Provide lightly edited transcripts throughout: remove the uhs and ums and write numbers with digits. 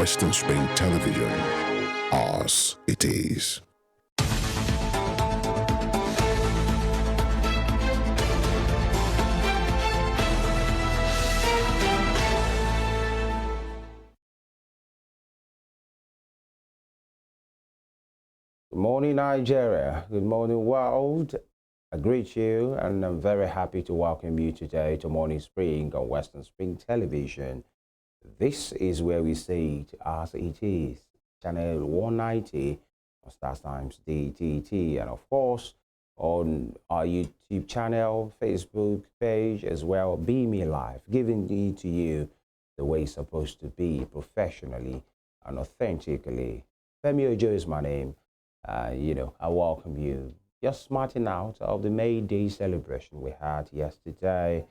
Western Spring Television. Ours it is. Good morning, Nigeria. Good morning, world. I greet you, and I'm very happy to welcome you today to Morning Spring on Western Spring Television. This is where we say it as it is. Channel 190 on Stars Times DTT, and of course on our YouTube channel, Facebook page as well. Be Me Live, giving it to you the way it's supposed to be, professionally and authentically. Femi Ojo is my name. I welcome you. Just smarting out of the May Day celebration we had yesterday,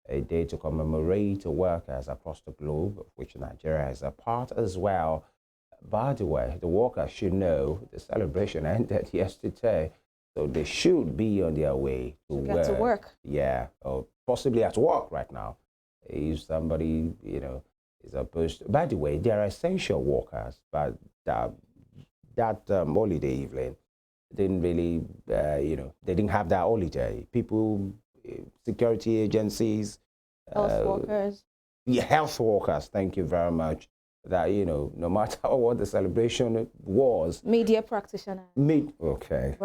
a day to commemorate workers across the globe, of which Nigeria is a part as well. By the way, the workers should know the celebration ended yesterday, so they should be on their way to get to work. Yeah, or possibly at work right now. If somebody, is opposed to, by the way, they are essential workers, but that holiday, Evelyn, didn't really, they didn't have that holiday. People, security agencies, health workers. Yeah, health workers, thank you very much. That, no matter what the celebration was. Media practitioners. Okay.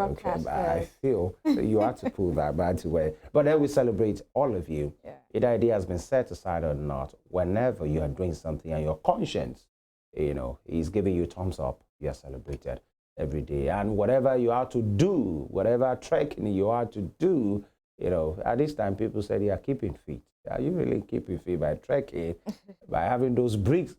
I feel that you have to pull that, by the way. But then we celebrate all of you. Yeah. Either idea has been set aside or not, whenever you are doing something and your conscience, is giving you thumbs up, you are celebrated every day. And whatever you have to do, whatever trekking you have to do, at this time people say they are keeping fit. Are you really keeping fit by trekking, by having those bricks?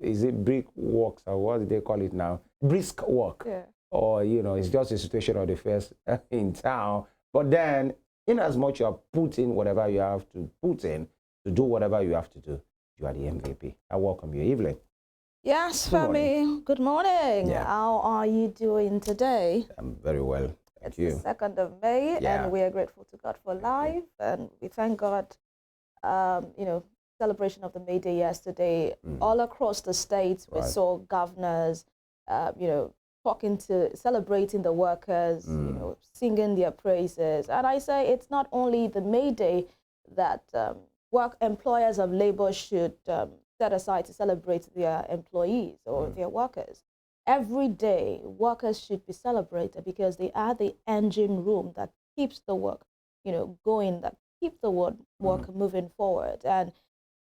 Is it brick walks, or what do they call it now? Brisk walk. Yeah. Or, it's just a situation of the affairs in town. But then, in as much you are putting whatever you have to put in to do whatever you have to do, you are the MVP. I welcome you, Evelyn. Yes, Femi. Good morning. Yeah. How are you doing today? I'm very well. Thank you. It's the 2nd of May, and we are grateful to God for life, and we thank God, celebration of the May Day yesterday, all across the states. We saw governors, celebrating the workers, singing their praises. And I say it's not only the May Day that employers of labor should set aside to celebrate their employees or their workers. Every day, workers should be celebrated because they are the engine room that keeps the work, going, that keep the work moving forward. And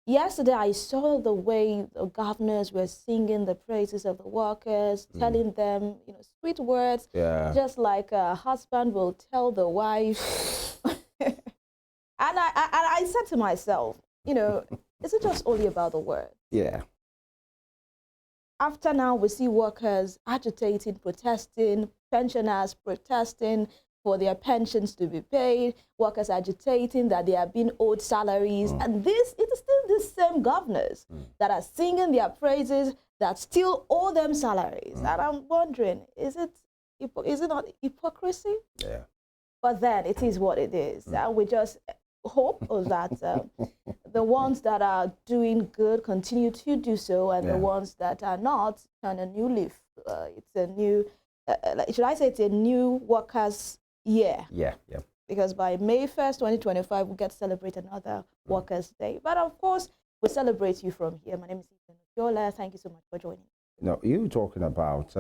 yesterday, I saw the way the governors were singing the praises of the workers, telling them, sweet words, just like a husband will tell the wife. and I said to myself, is it just only about the word? Yeah. After now, we see workers agitating, protesting, pensioners protesting for their pensions to be paid, workers agitating that they are being owed salaries. And it is still the same governors that are singing their praises that still owe them salaries. And I'm wondering, is it not hypocrisy? Yeah. But then it is what it is. And we just hope that the ones that are doing good continue to do so, and the ones that are not turn a new leaf. It's a new, should I say it's a new workers' year? Yeah. Because by May 1st, 2025, we get to celebrate another Workers' Day. But of course, we celebrate you from here. My name is Ohiolei. Thank you so much for joining. You talking about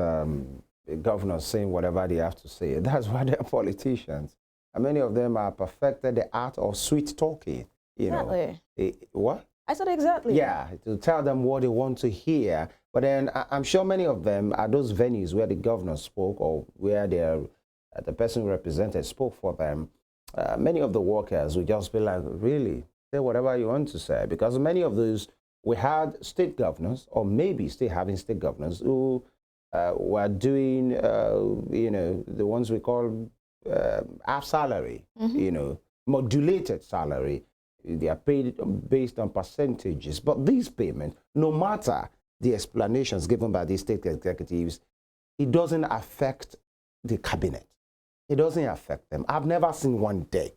governors saying whatever they have to say. That's why they're politicians. And many of them are perfected the art of sweet talking. Exactly. What? I said exactly. Yeah, to tell them what they want to hear. But then I'm sure many of them are those venues where the governor spoke, or where the person represented spoke for them. Many of the workers would just be like, really, say whatever you want to say. Because many of those, we had state governors, or maybe still having state governors, who were doing, the ones we call half salary, modulated salary. They are paid based on percentages. But these payments, no matter the explanations given by the state executives, it doesn't affect the cabinet. It doesn't affect them. I've never seen one day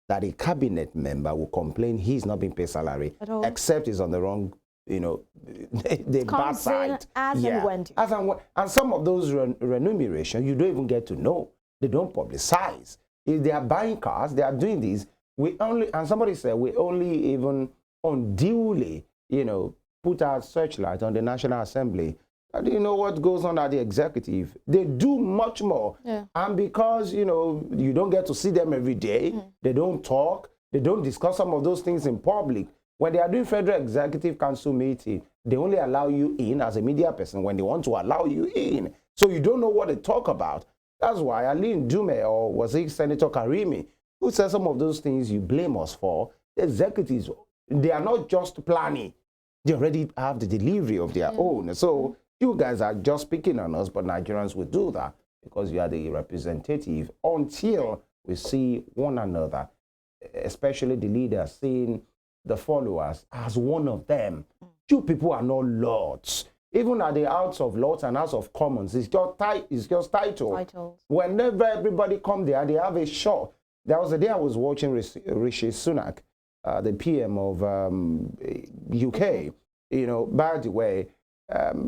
that a cabinet member will complain he's not being paid salary, except he's on the wrong you know, the bad Comes in side. as and when. As and when. And some of those remuneration, you don't even get to know. They don't publicize. If they are buying cars, they are doing this. We only, and somebody said, we only even unduly, you know, put our searchlight on the National Assembly. Do you know what goes on at the executive? They do much more. Yeah. And because, you know, you don't get to see them every day, they don't talk, they don't discuss some of those things in public. When they are doing Federal Executive Council meeting, they only allow you in as a media person when they want to allow you in. So you don't know what they talk about. That's why Aline Dume, or was it Senator Karimi, who said some of those things you blame us for, the executives, they are not just planning. They already have the delivery of their own. So you guys are just picking on us, but Nigerians will do that because you are the representative until we see one another, especially the leaders, seeing the followers as one of them. You people are not lords. Even at the House of Lords and House of Commons, it's just title. Whenever everybody come there, they have a show. There was a day I was watching Rishi Sunak, the PM of UK. You know, by the way,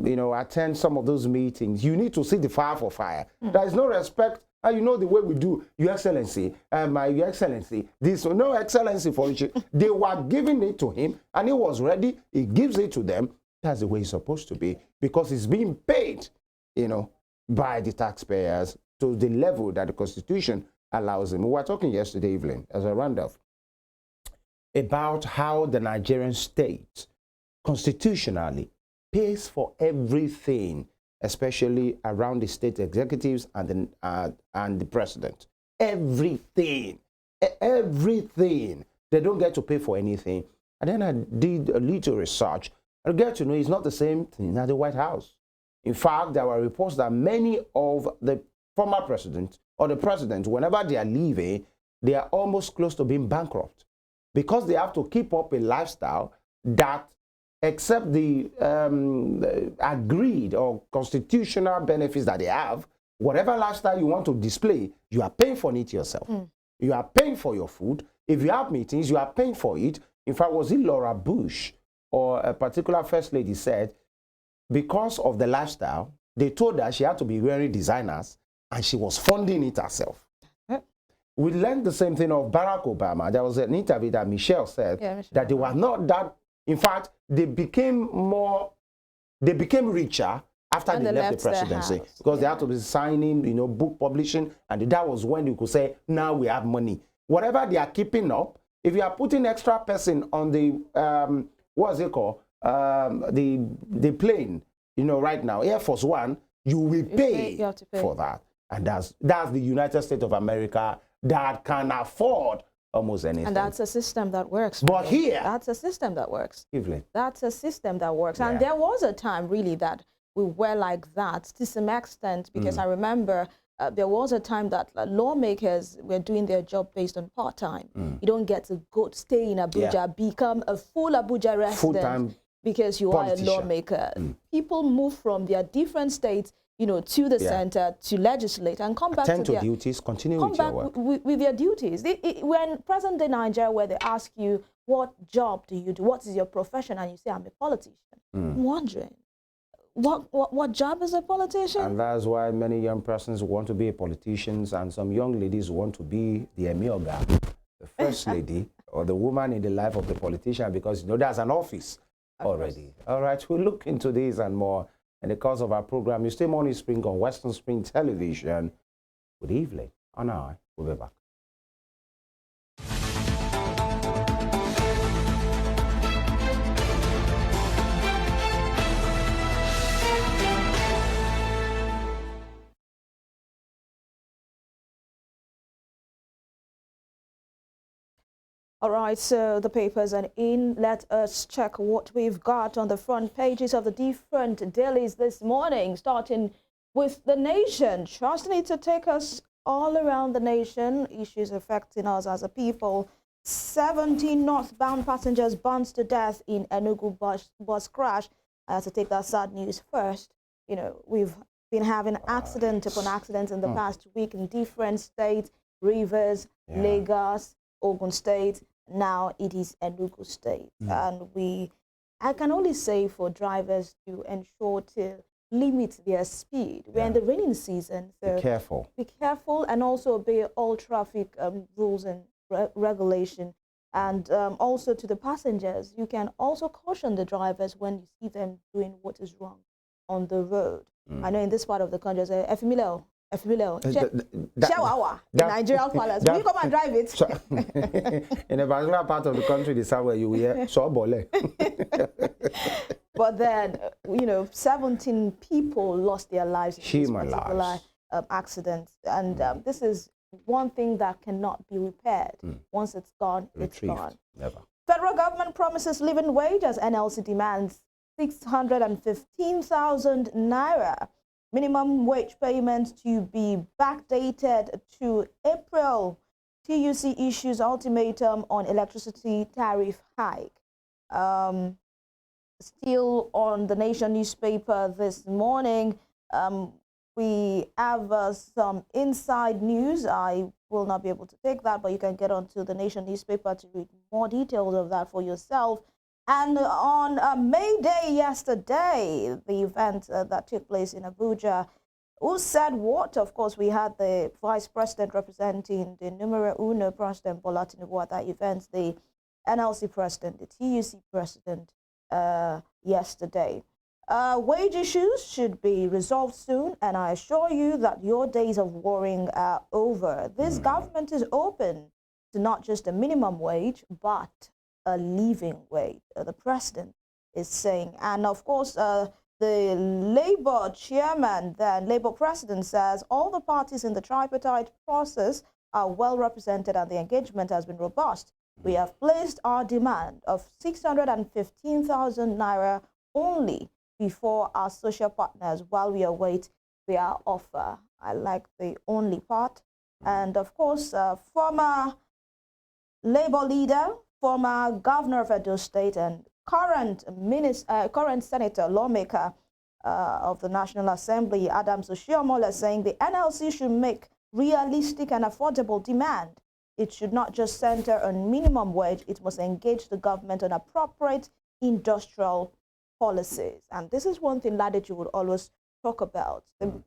you know, attend some of those meetings. You need to see the fire for fire. There is no respect. And you know the way we do, Your Excellency, Your Excellency, this, no excellency for Rishi. They were giving it to him, and he was ready. He gives it to them. That's the way it's supposed to be, because it's being paid, you know, by the taxpayers to the level that the Constitution allows him. We were talking yesterday, Evelyn, as a roundup, about how the Nigerian state constitutionally pays for everything, especially around the state executives and the president. Everything. Everything. They don't get to pay for anything. And then I did a little research. I get to know it's not the same thing at the White House. In fact, there were reports that many of the former presidents or the president, whenever they are leaving, they are almost close to being bankrupt because they have to keep up a lifestyle that, except the agreed or constitutional benefits that they have, whatever lifestyle you want to display, you are paying for it yourself. You are paying for your food. If you have meetings, you are paying for it. In fact, was it Laura Bush or a particular first lady said, because of the lifestyle, they told her she had to be wearing designers and she was funding it herself. We learned the same thing of Barack Obama. There was an interview that Michelle said that they were not that, in fact, they became richer after they left the presidency because they had to be signing, you know, book publishing, and that was when you could say, now we have money. Whatever they are keeping up, if you are putting extra person on the, what's it called? The plane, you know, right now, Air Force One, you will pay, you have to pay for that. And that's the United States of America that can afford almost anything. And that's a system that works. But here, that's a system that works. Evelyn. That's a system that works. And there was a time really that we were like that to some extent, because I remember there was a time that lawmakers were doing their job based on part-time. You don't get to go stay in Abuja, become a full Abuja resident because you are a lawmaker. People move from their different states, you know, to the center to legislate and come back to their duties, continue with your work. With their duties. When present-day Nigeria, where they ask you, what job do you do? What is your profession? And you say, I'm a politician. I'm wondering, what job is a politician? And that's why many young persons want to be politicians, and some young ladies want to be the Emioga, the first lady, or the woman in the life of the politician, because, you know, there's an office already. All right, we'll look into this and more in the course of our program. You stay Morning Spring on Western Spring Television. Good evening. And I will be back. All right, so the papers are in. Let us check what we've got on the front pages of the different dailies this morning, starting with The Nation. Trusting it to take us all around the nation, issues affecting us as a people. 17 northbound passengers burned to death in Enugu bus crash. I have to take that sad news first. You know, we've been having accident upon accident in the past week in different states, Rivers, Lagos, Ogun State. Now it is Enugu State, and we I can only say for drivers to ensure to limit their speed. We're in the raining season, so be careful. Be careful and also obey all traffic rules and regulation. And also to the passengers, you can also caution the drivers when you see them doing what is wrong on the road. I know in this part of the country, say, Efimileo, Shawawa, in Nigerian palace. Will you come and drive it? So, in a particular part of the country, the south where you hear, so bole. But then, 17 people lost their lives in Human this particular accident. And this is one thing that cannot be repaired. Once it's gone, Retrieved. it's gone. Never. Federal government promises living wage as NLC demands 615,000 naira. Minimum wage payment to be backdated to April. TUC issues ultimatum on electricity tariff hike. Still on the Nation newspaper this morning, we have some inside news. I will not be able to take that, but you can get onto the Nation newspaper to read more details of that for yourself. And on May Day yesterday, the event that took place in Abuja, who said what? Of course, we had the Vice President representing the numero uno President Bola Tinubu at that event, the NLC President, the TUC President yesterday. Wage issues should be resolved soon, and I assure you that your days of worrying are over. This government is open to not just a minimum wage, but a living wage, the president is saying. And of course, the Labour chairman, the Labour president, says all the parties in the tripartite process are well represented and the engagement has been robust. We have placed our demand of 615,000 naira only before our social partners while we await their offer. I like the only part. And of course, former Labour leader, former governor of Edo State and current senator, lawmaker of the National Assembly, Adams Oshiomhole, saying the NLC should make realistic and affordable demand. It should not just center on minimum wage. It must engage the government on appropriate industrial policies. And this is one thing that you would always talk about. The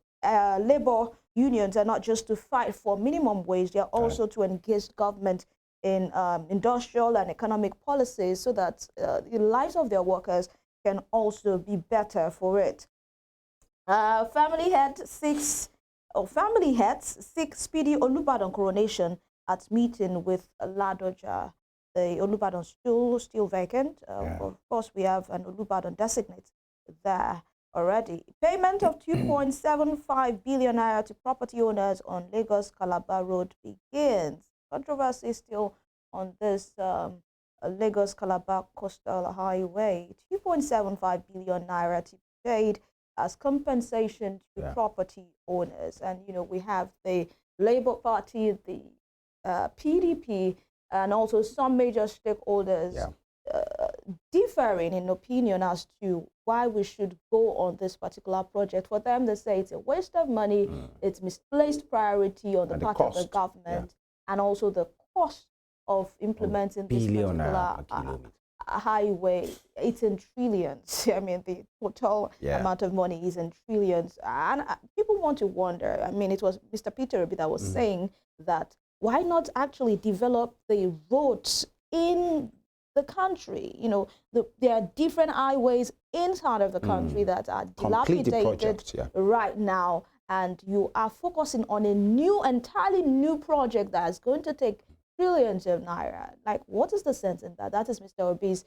labor unions are not just to fight for minimum wage, they are also to engage government in industrial and economic policies so that the lives of their workers can also be better for it. Family heads seek speedy Olubadan coronation at meeting with Ladoja. The Olubadan still vacant. Of course, we have an Olubadan designate there already. Payment of 2.75 billion naira to property owners on Lagos-Calabar Road begins. Controversy still on this Lagos-Calabar Coastal Highway. 2.75 billion naira to be paid as compensation to property owners. And, we have the Labour Party, the PDP, and also some major stakeholders differing in opinion as to why we should go on this particular project. For them, they say it's a waste of money, it's misplaced priority on the part of the government, and also the cost of implementing this particular highway. It's in trillions. I mean, the total amount of money is in trillions. And people want to wonder, I mean, it was Mr. Peter Obi that was saying that why not actually develop the roads in the country? There are different highways inside of the country that are dilapidated right now, and you are focusing on a entirely new project that is going to take trillions of naira. Like, what is the sense in that? That is Mr. Obi's,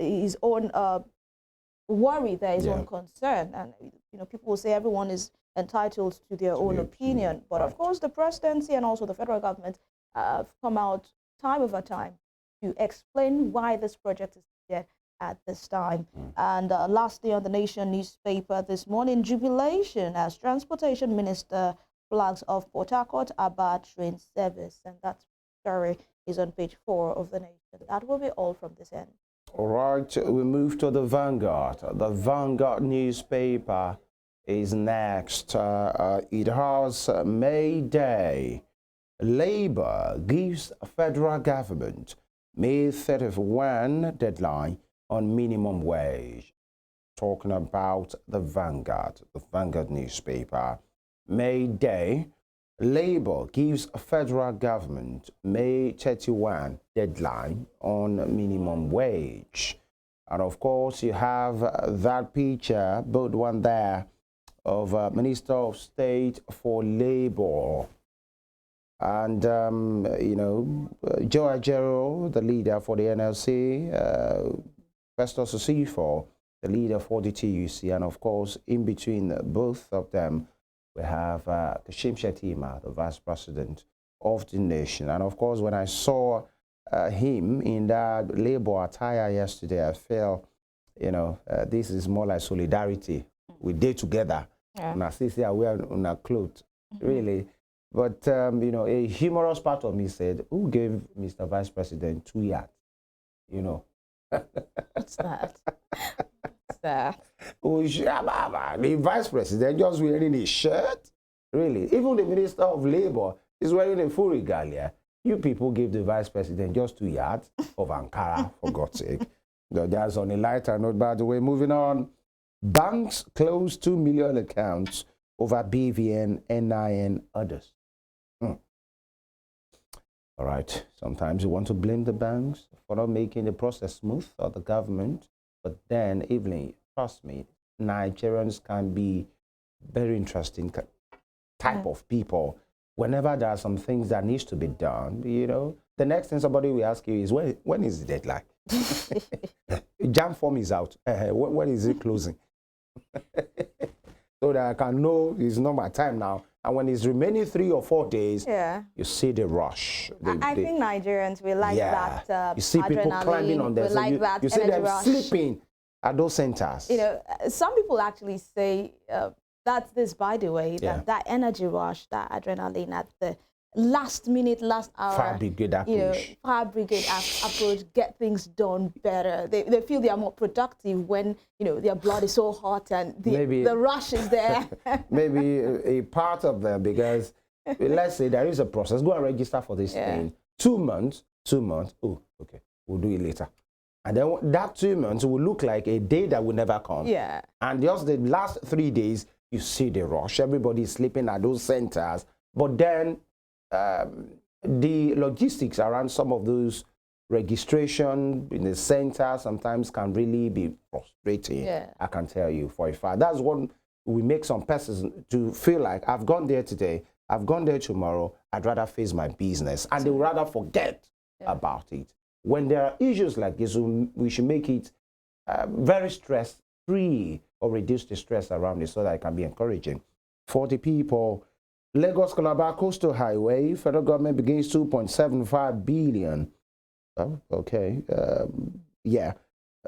his own worry, there, his own concern, and people will say everyone is entitled to their own opinion. But of course, the presidency and also the federal government have come out time over time to explain why this project is needed at this time. And lastly, on the Nation newspaper this morning, jubilation as Transportation Minister flags of Port Harcourt Aba train service. And that story is on page 4 of the Nation. That will be all from this end. All right, we move to the Vanguard. The Vanguard newspaper is next. It has May Day. Labour gives federal government May 31 deadline on minimum wage. Talking about the Vanguard newspaper. May Day, Labour gives federal government May 31 deadline on minimum wage. And of course, you have that picture, both one there, of Minister of State for Labour. And, Joe Ajero, the leader for the NLC, Festus Osifo, the leader for the TUC, and of course, in between both of them, we have Kashim Shettima, the vice president of the nation. And of course, when I saw him in that Labour attire yesterday, I felt, this is more like solidarity. We did together. And I see we are on our clothes, really. But, a humorous part of me said, who gave Mr. Vice President 2 yards? What's that? What's that? The Vice President just wearing a shirt? Really? Even the Minister of Labour is wearing a full regalia. You people gave the Vice President just 2 yards of Ankara, for God's sake. That's on a lighter note, by the way. Moving on. Banks close 2 million accounts over BVN, NIN, others. All right. Sometimes you want to blame the banks for not making the process smooth, or the government. But then, Evelyn, trust me, Nigerians can be very interesting type of people. Whenever there are some things that needs to be done, the next thing somebody will ask you is, when is the deadline? Jam form is out. When is it closing? So that I can know it's not my time now. And when it's remaining 3 or 4 days, you see the rush. I think Nigerians, we like that you see people climbing on them. We like that you see them rush. sleeping at those centers. Some people actually say that's this, by the way, that energy rush, that adrenaline at the last minute, last hour. Fire brigade approach. Fire brigade approach, get things done better. They feel they are more productive when, their blood is so hot and the rush is there. Maybe a part of them, because let's say there is a process. Go and register for this thing. 2 months. Oh, okay, we'll do it later. And then that 2 months will look like a day that will never come. Yeah. And just the last 3 days, you see the rush. Everybody is sleeping at those centers. But then the logistics around some of those registration in the center sometimes can really be frustrating. I can tell you for a fact. That's what we make some persons to feel like, I've gone there today, I've gone there tomorrow, I'd rather face my business. And they would rather forget about it. When there are issues like this, we should make it very stress-free, or reduce the stress around it so that it can be encouraging for the people. Lagos-Calabar Coastal Highway, federal government begins 2.75 billion. Oh, okay.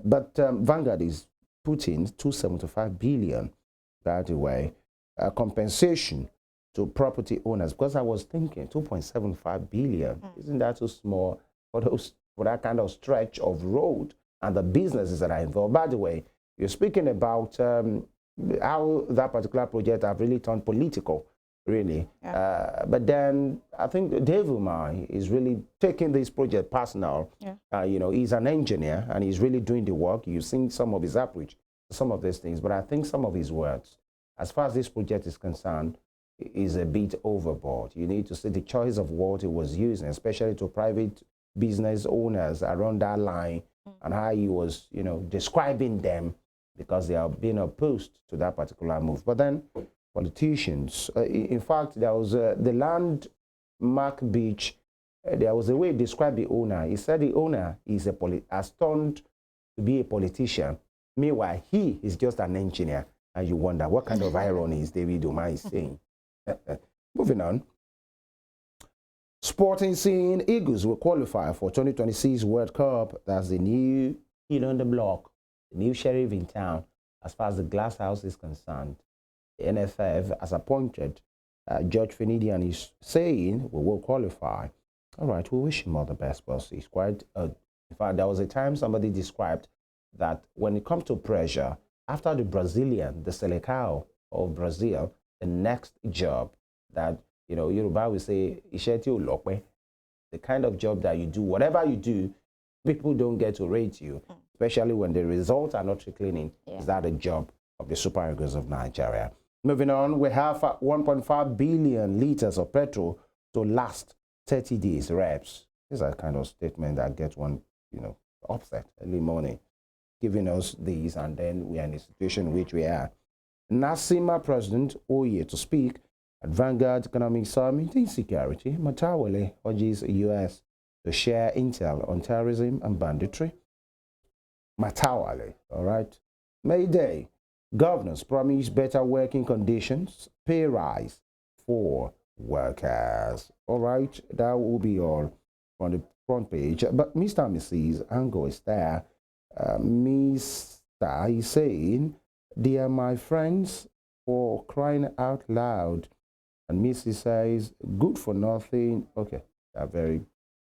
But Vanguard is putting 275 billion, by the way, compensation to property owners. Because I was thinking 2.75 billion, isn't that too small for that kind of stretch of road and the businesses that are involved? By the way, you're speaking about how that particular project have really turned political. Really. But then I think Dave Umar is really taking this project personal. He's an engineer and he's really doing the work. You've seen some of his approach, some of these things. But I think some of his words, as far as this project is concerned, is a bit overboard. You need to see the choice of what he was using, especially to private business owners around that line, and how he was, describing them, because they are being opposed to that particular move. But then politicians, in fact, there was the landmark beach, there was a way he described the owner. He said the owner is has turned to be a politician. Meanwhile, he is just an engineer. And you wonder, what kind of irony is David Umar saying? Moving on. Sporting scene, Eagles will qualify for 2026 World Cup. That's the new kid on the block, the new sheriff in town, as far as the glass house is concerned. The NFF has appointed George Fenidian is saying we will qualify. All right, we wish him all the best. Well, he's quite, in fact, there was a time somebody described that when it comes to pressure, after the Brazilian, the Selecao of Brazil, the next job that, Yoruba will say, the kind of job that you do, whatever you do, People don't get to rate you, especially when the results are not trickling in. Yeah. Is that a job of the Super Eagles of Nigeria? Moving on, we have 1.5 billion liters of petrol to last 30 days. Reps. These are kind of statement that gets one, upset early morning, giving us these, and then we are in the situation in which we are. Nasima President Ohiolei to speak at Vanguard Economic Summit in Security. Ohiolei urges U.S. to share intel on terrorism and banditry. Ohiolei, all right. May Day. Governors promise better working conditions, pay rise for workers. All right, that will be all on the front page. But Mr. and Mrs. Ango is there. Mr. is saying, "They are my friends, for crying out loud." And Mrs. says, "Good for nothing." Okay, they're very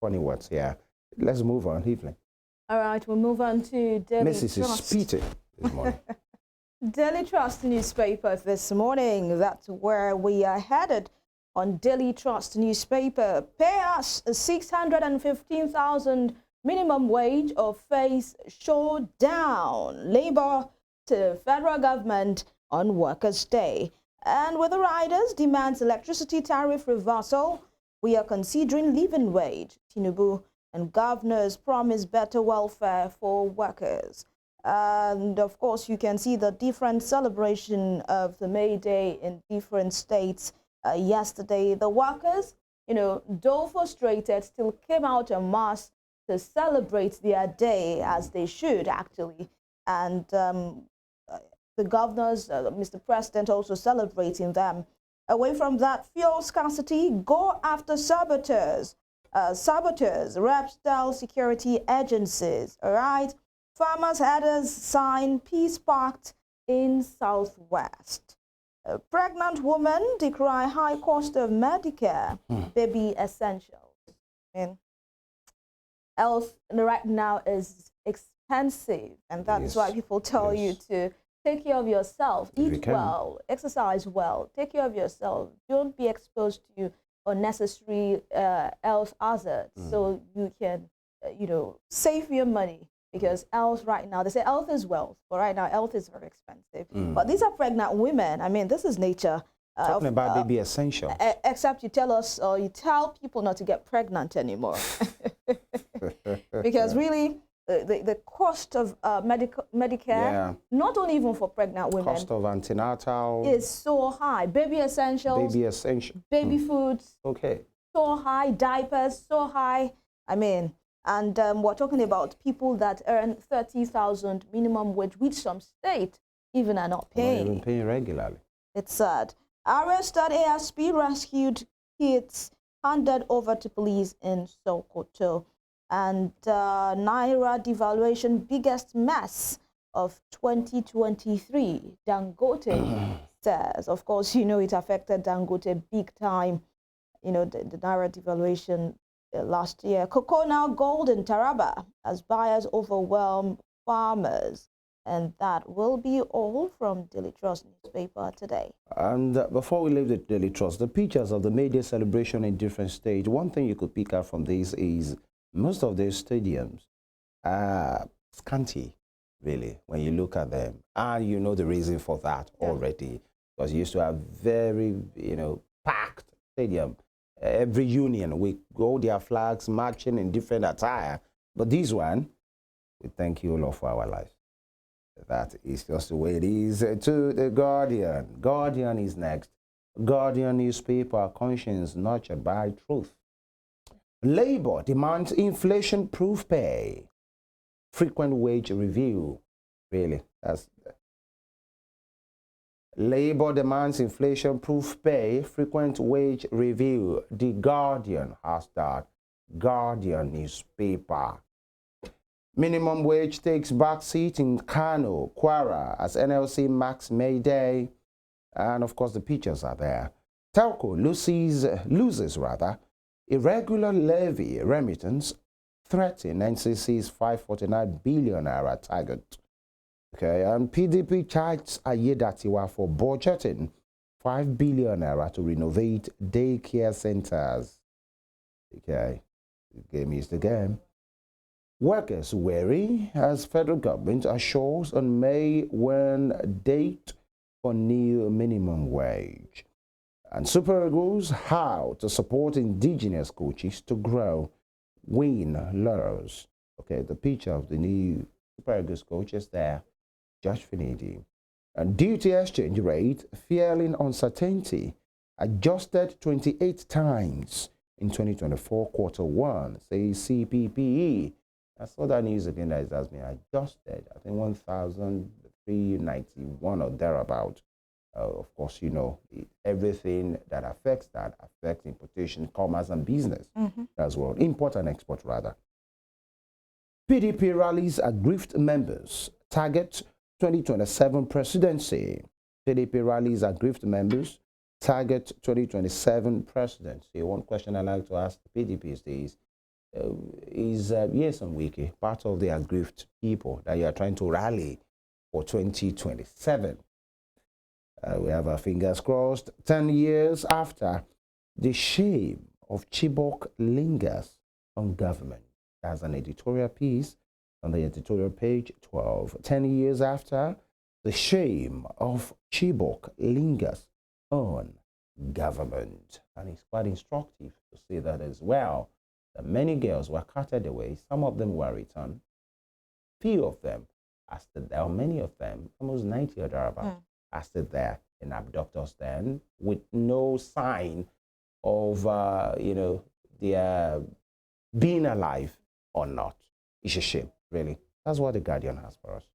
funny words here. Let's move on, Evelyn. All right, we'll move on to Daily Mrs. is Trust. speaking this morning. Daily Trust newspaper this morning. That's where we are headed on Daily Trust newspaper. Pay us 615,000 minimum wage or face showdown. Labour to federal government on Workers' Day. And with the riders demands electricity tariff reversal, we are considering living wage. Tinubu and governors promise better welfare for workers. And of course, you can see the different celebration of the May Day in different states. Yesterday, the workers, though frustrated, still came out en masse to celebrate their day, as they should actually. And the governors, Mr. President, also celebrating them. Away from that, fuel scarcity, go after saboteurs. Reps tell security agencies, all right? Farmers' headers sign peace pact in Southwest. A pregnant woman decry high cost of Medicare, baby essentials. Health right now is expensive, and that's why people tell you to take care of yourself, eat well, exercise well, take care of yourself. Don't be exposed to unnecessary health hazards, so you can, save your money. Because health right now, they say health is wealth, but right now health is very expensive. But these are pregnant women. I mean, this is nature. Talking about baby essentials. Except you tell us, or you tell people not to get pregnant anymore. Because really, the cost of Medicare, not only even for pregnant women, cost of antenatal is so high. Baby essentials, baby foods, so high, diapers, so high. I mean, and we're talking about people that earn 30,000 minimum wage, which some state even are not paying. Not even paying regularly. It's sad. Arrested ASP rescued kids handed over to police in Sokoto. And Naira devaluation, biggest mess of 2023, Dangote says. Of course, it affected Dangote big time, the Naira devaluation last year. Cocoa now gold in Taraba as buyers overwhelm farmers. And that will be all from Daily Trust newspaper today. And before we leave the Daily Trust, the pictures of the May Day celebration in different states, one thing you could pick up from this is most of these stadiums are scanty, really, when you look at them. And you know the reason for that already. Because you used to have very, packed stadium. Every union, we go their flags marching in different attire. But this one, we thank you, Lord, for our life. That is just the way it is. To the Guardian. Guardian is next. Guardian newspaper, conscience nurtured by truth. Labour demands inflation-proof pay. Frequent wage review. Really, that's... Labour demands inflation-proof pay, frequent wage review. The Guardian has that. Guardian newspaper. Minimum wage takes back seat in Kano, Kwara, as NLC marks May Day. And of course, the pictures are there. Telco loses irregular levy remittance, threatening NCC's 549 billion naira target. Okay, and PDP charges Ayedatiwa for budgeting 5 billion naira to renovate daycare centers. Okay, the game is the game. Workers wary as federal government assures on May when date for new minimum wage. And Super Eagles, how to support indigenous coaches to grow, win laurels. Okay, the picture of the new Super Eagles coaches there, Josh Finidi. And duty exchange rate, fearing uncertainty, adjusted 28 times in 2024 quarter one, says CPPE. I saw that news again that it has been adjusted, I think 1,391 or thereabout. Of course, you know, everything that affects importation, commerce, and business as well. Import and export, rather. PDP rallies aggrieved members, target 2027 presidency. PDP rallies aggrieved members, target 2027 presidency. One question I like to ask the PDP is yes, on Wiki, part of the aggrieved people that you are trying to rally for 2027. We have our fingers crossed. 10 years after, the shame of Chibok lingers on government. That's an editorial piece on the editorial page 12. 10 years after, the shame of Chibok lingers on government. And it's quite instructive to see that as well. That many girls were carted away. Some of them were returned. Few of them are still there, or many of them, almost 90 or thereabouts, are still there in abductors then, with no sign of, you know, their being alive or not. It's a shame, really. That's what the Guardian has for us.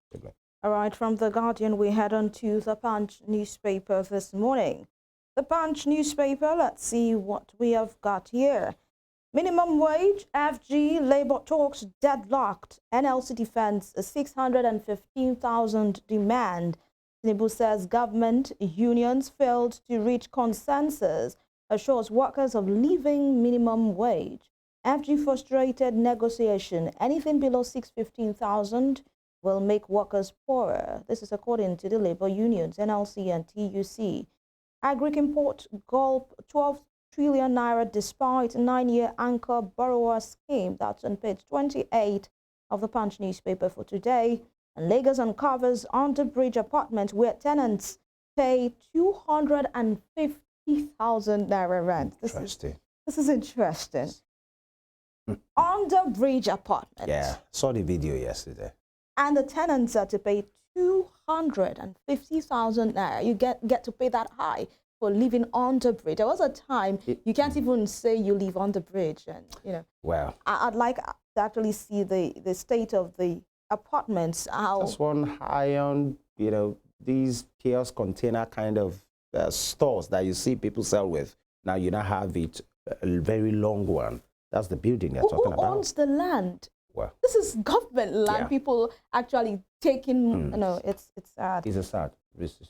All right, from the Guardian, we head on to the Punch newspaper this morning. The Punch newspaper, let's see what we have got here. Minimum wage, FG, labor talks deadlocked. NLC defends a 615,000 demand. Tinubu says government unions failed to reach consensus, assures workers of leaving minimum wage. FG frustrated negotiation. Anything below 615,000 will make workers poorer. This is according to the labor unions, NLC and TUC. Agric import gulp 12 trillion naira despite 9-year anchor borrower scheme. That's on page 28 of the Punch newspaper for today. And Lagos uncovers under-bridge apartment where tenants pay 250,000 naira rent. This is interesting. Under-bridge apartment. Yeah, saw the video yesterday. And the tenants are to pay 250,000 naira. You get to pay that high for living on the bridge. There was a time you can't even say you live on the bridge, and you know. Well, I'd like to actually see the state of the apartments. How that's one high on, you know, these kiosk container kind of stores that you see people sell with. Now you now have it a very long one. That's the building they're talking about. Who owns the land? Well, this is government land. Yeah. People actually taking. No, it's sad. It's a sad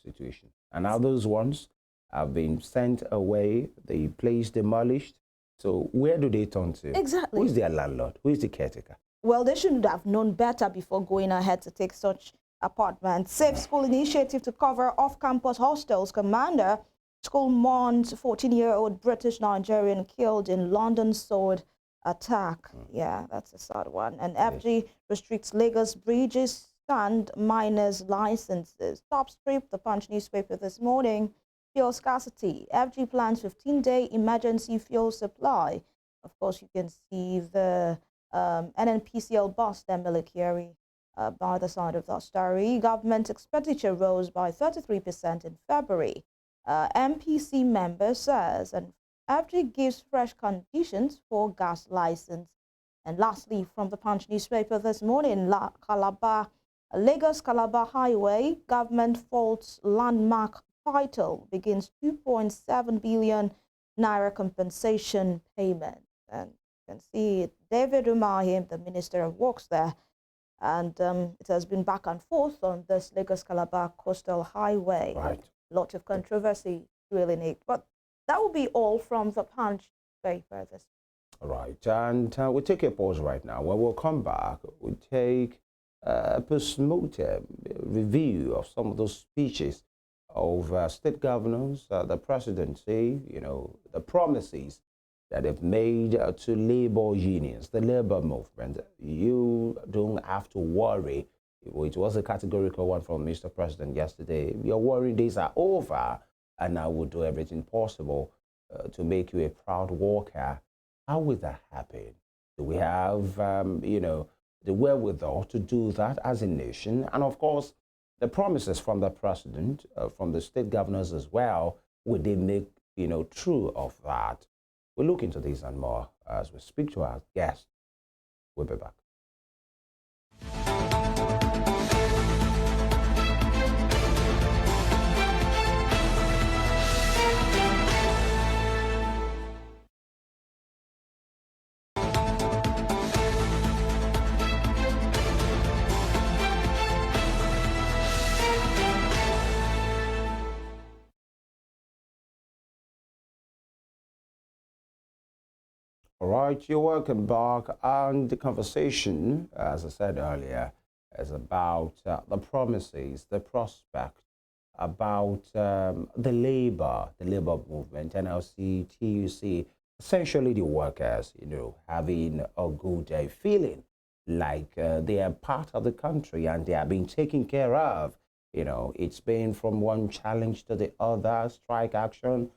situation. And now those ones have been sent away. The place demolished. So where do they turn to? Exactly. Who is their landlord? Who is the caretaker? Well, they should have known better before going ahead to take such apartments. Safe School initiative to cover off-campus hostels. Commander, school mourns 14-year-old British Nigerian killed in London sword attack. Yeah, that's a sad one. And FG restricts Lagos bridges, stand miners licenses. Top strip, the Punch newspaper this morning. Fuel scarcity. FG plans 15-day emergency fuel supply. Of course, you can see the NNPCL bus, Dembele by the side of that story. Government expenditure rose by 33% in February. MPC member says, and FG gives fresh conditions for gas license. And lastly, from the Punch newspaper this morning, Lagos-Calabar Highway, government faults landmark title, begins 2.7 billion naira compensation payment. And you can see David Umahi, the Minister of Works there, and it has been back and forth on this Lagos-Calabar coastal highway. Right. A lot of controversy drilling it. But that will be all from the Punch paper. All right, and we'll take a pause right now. When we'll come back, we'll take a postmortem review of some of those speeches of state governors, the presidency, you know, the promises that they've made to labor unions, the labor movement. You don't have to worry. It was a categorical one from Mr. President yesterday. Your worry days are over, and I will do everything possible to make you a proud worker. How will that happen? Do we have, the wherewithal to do that as a nation? And of course, the promises from the president, from the state governors as well, would they make, true of that? We'll look into this and more as we speak to our guest. We'll be back. All right, you're welcome back. And the conversation, as I said earlier, is about the promises, the prospect, about the labor movement, NLC, TUC, essentially the workers, having a good day, feeling like they are part of the country and they are being taken care of. It's been from one challenge to the other, strike action,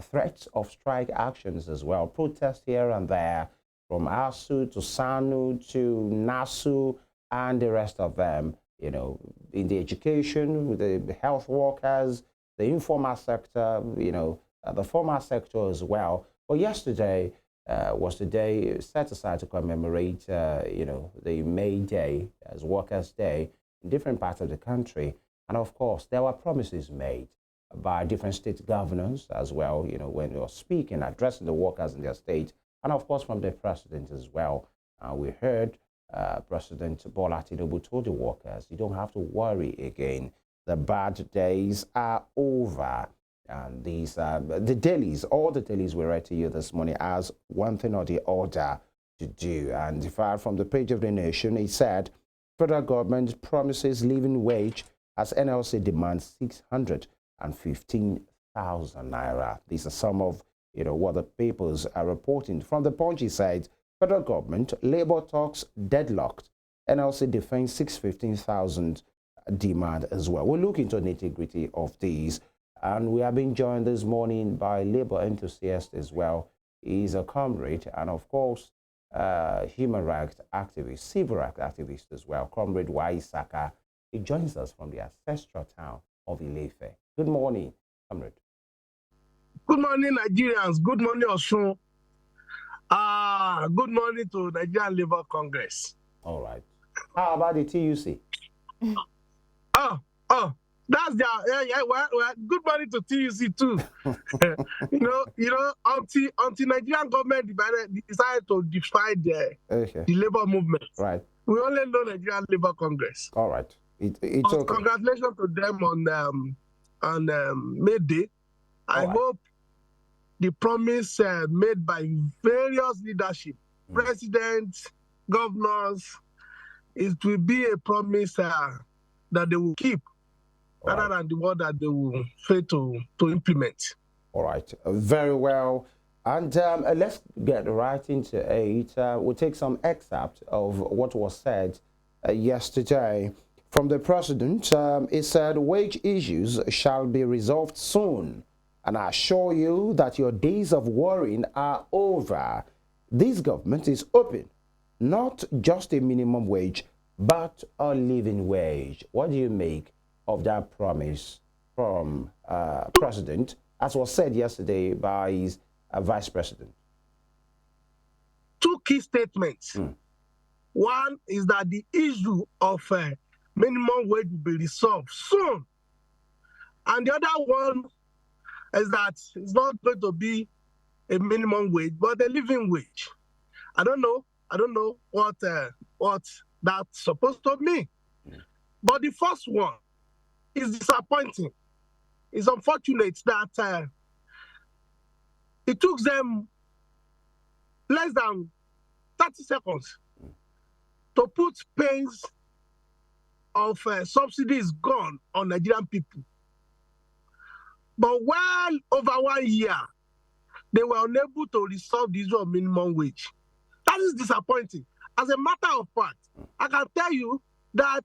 threats of strike actions as well, protests here and there, from ASU to SANU to NASU and the rest of them, in the education, with the health workers, the informal sector, the formal sector as well. But yesterday was the day set aside to commemorate, the May Day as Workers' Day in different parts of the country. And of course, there were promises made by different state governors as well, when they were speaking, addressing the workers in their state, and of course from the president as well. We heard President Bola Tinubu told the workers, you don't have to worry again. The bad days are over. And these, the dailies, all the dailies we read to you this morning as one thing or the other to do. And if I from the page of the Nation, it said, federal government promises living wage as NLC demands 615,000 naira. These are some of what the papers are reporting. From the Punch side, federal government labor talks deadlocked. NLC defends 615,000 demand as well. We'll look into the nitty-gritty of these, and we are being joined this morning by labor enthusiast as well. He's a comrade and of course human rights activist, civil rights activist as well, Comrade Waheed Saka. He joins us from the ancestral town of Ohiolei. Good morning, comrade. Good morning, Nigerians. Good morning, Osun. Good morning to Nigerian Labour Congress. All right. How about the TUC? That's well, good morning to TUC too. Until Nigerian government decided to divide the labor movement. Right. We only know Nigerian Labour Congress. All right. It's okay. Congratulations to them on May Day. I hope the promise made by various leadership, presidents, governors, it will be a promise that they will keep, rather than the one that they will fail to implement. All right. Very well. And let's get right into it. We'll take some excerpt of what was said yesterday from the president. It said, wage issues shall be resolved soon. And I assure you that your days of worrying are over. This government is open, not just a minimum wage, but a living wage. What do you make of that promise from president, as was said yesterday by his vice president? Two key statements. One is that the issue of minimum wage will be resolved soon. And the other one is that it's not going to be a minimum wage, but a living wage. I don't know what that's supposed to mean. But the first one is disappointing. It's unfortunate that it took them less than 30 seconds to put pains of subsidies gone on Nigerian people. But well over 1 year, they were unable to resolve the issue of minimum wage. That is disappointing. As a matter of fact, I can tell you that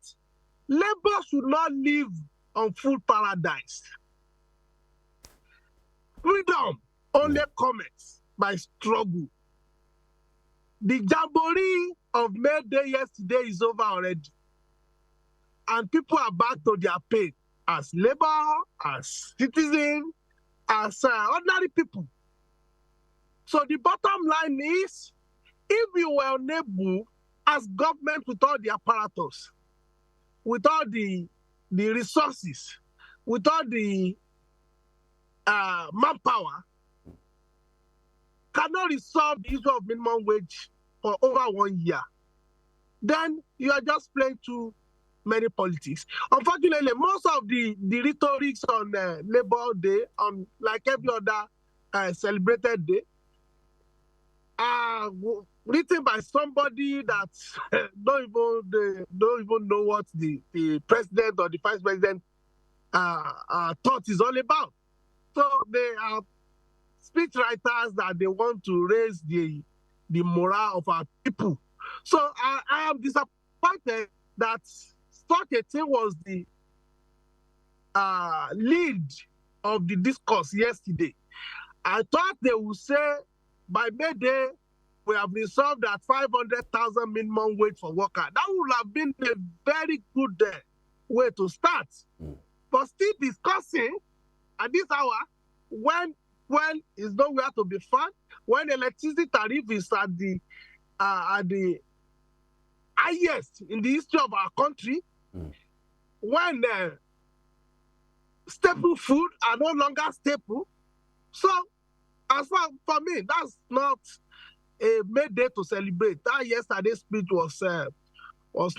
labor should not live on food paradise. Freedom only comes by struggle. The jamboree of May Day yesterday is over already. And people are back to their pain as labor, as citizens, as ordinary people. So the bottom line is, if we were unable, as government with all the apparatus, with all the resources, with all the manpower, cannot resolve the issue of minimum wage for over 1 year, then you are just playing too many politics. Unfortunately, most of the rhetorics on Labor Day, on like every other celebrated day, are written by somebody that don't even know what the president or the vice president thought is all about. So they are speech writers that they want to raise the morale of our people. So I am disappointed that such a thing was the lead of the discourse yesterday. I thought they would say by May Day, we have resolved that 500,000 minimum wage for workers. That would have been a very good way to start. But still discussing at this hour, when is nowhere to be found, when electricity tariff is at the highest in the history of our country, when staple food are no longer staple. So, as far for me, that's not a May Day to celebrate. That yesterday's speech was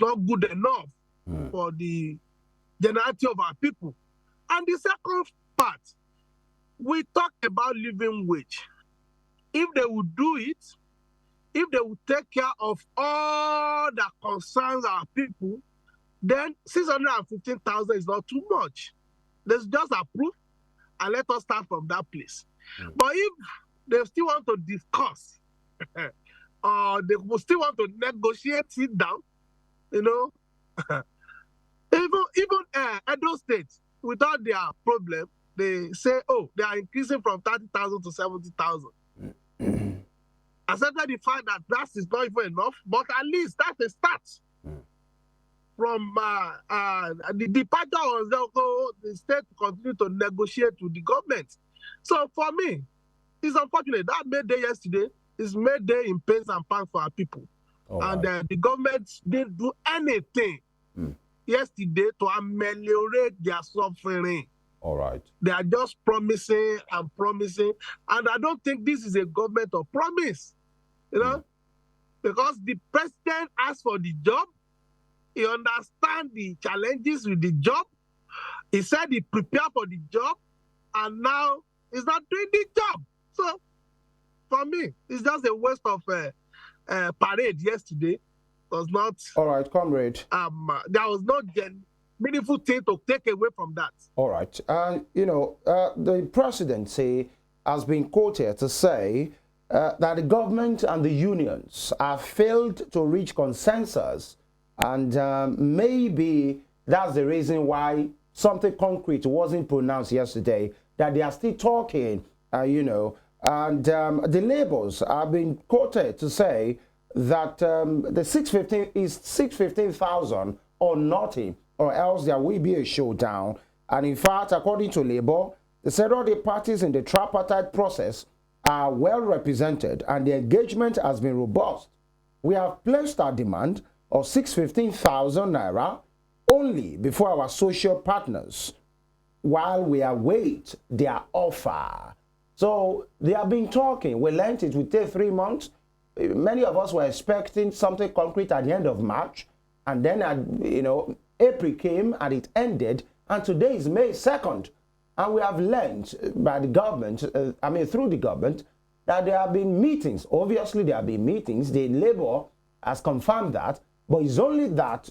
not good enough for the generality of our people. And the second part, we talk about living wage. If they would do it, if they would take care of all that concerns our people, then 615,000 is not too much. Let's just approve and let us start from that place. But if they still want to discuss, or they will still want to negotiate it down, you know, even Edo State, without their problem, they say, oh, they are increasing from 30,000 to 70,000. Accepted the fact that that is not even enough, but at least that's a start. From the departure was the state continue to negotiate with the government. So for me, it's unfortunate that May Day yesterday is May Day in pains and pans for our people. And the government didn't do anything yesterday to ameliorate their suffering. All right. They are just promising and promising. And I don't think this is a government of promise, you know, because the president asked for the job. He understands the challenges with the job. He said he prepared for the job, and now he's not doing the job. So, for me, it's just a waste of parade yesterday. It was not. All right, comrade. There was no meaningful thing to take away from that. All right. You know, the presidency has been quoted to say that the government and the unions have failed to reach consensus. And maybe that's the reason why something concrete wasn't pronounced yesterday, that they are still talking, you know. And the labels have been quoted to say that the 615 is 615,000 or nothing, or else there will be a showdown. And in fact, according to Labour, they said all the parties in the tripartite process are well represented and the engagement has been robust. We have placed our demand of 615,000 naira only before our social partners while we await their offer. So they have been talking. We learned it would take 3 months. Many of us were expecting something concrete at the end of March, and then you know, April came and it ended, and today is May 2nd. And we have learned by the government, through the government, that there have been meetings. Obviously, there have been meetings. The Labour has confirmed that, but it's only that,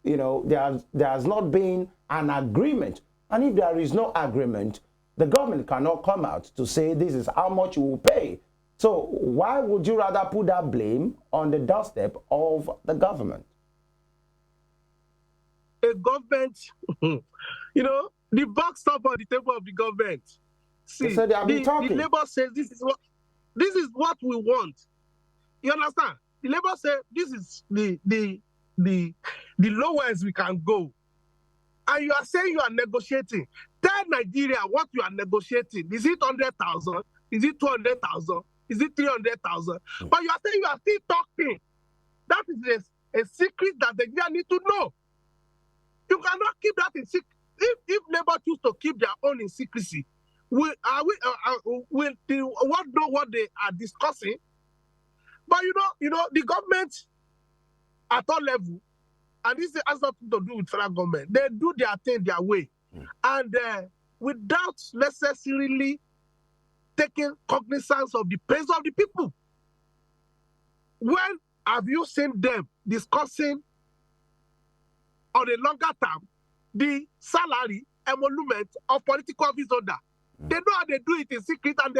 you know, there has not been an agreement. And if there is no agreement, The government cannot come out to say this is how much you will pay. So why would you rather put that blame on the doorstep of the government? A government, you know, the buck stop on the table of the government. See, So they have been the talking. labor says this is what we want. You understand? The labor says this is the lowest we can go. And you are saying you are negotiating. Tell Nigeria what you are negotiating. Is it 100,000? Is it 200,000? Is it 300,000? But you are saying you are still talking. That is a secret that the Nigeria need to know. You cannot keep that in secret. If labor choose to keep their own in secrecy, will the world know what they are discussing? But you know, the government at all level, and this has nothing to do with federal government. They do their thing their way, and without necessarily taking cognizance of the pains of the people. When have you seen them discussing on a longer term the salary emolument of political office holder? They know how they do it in secret, and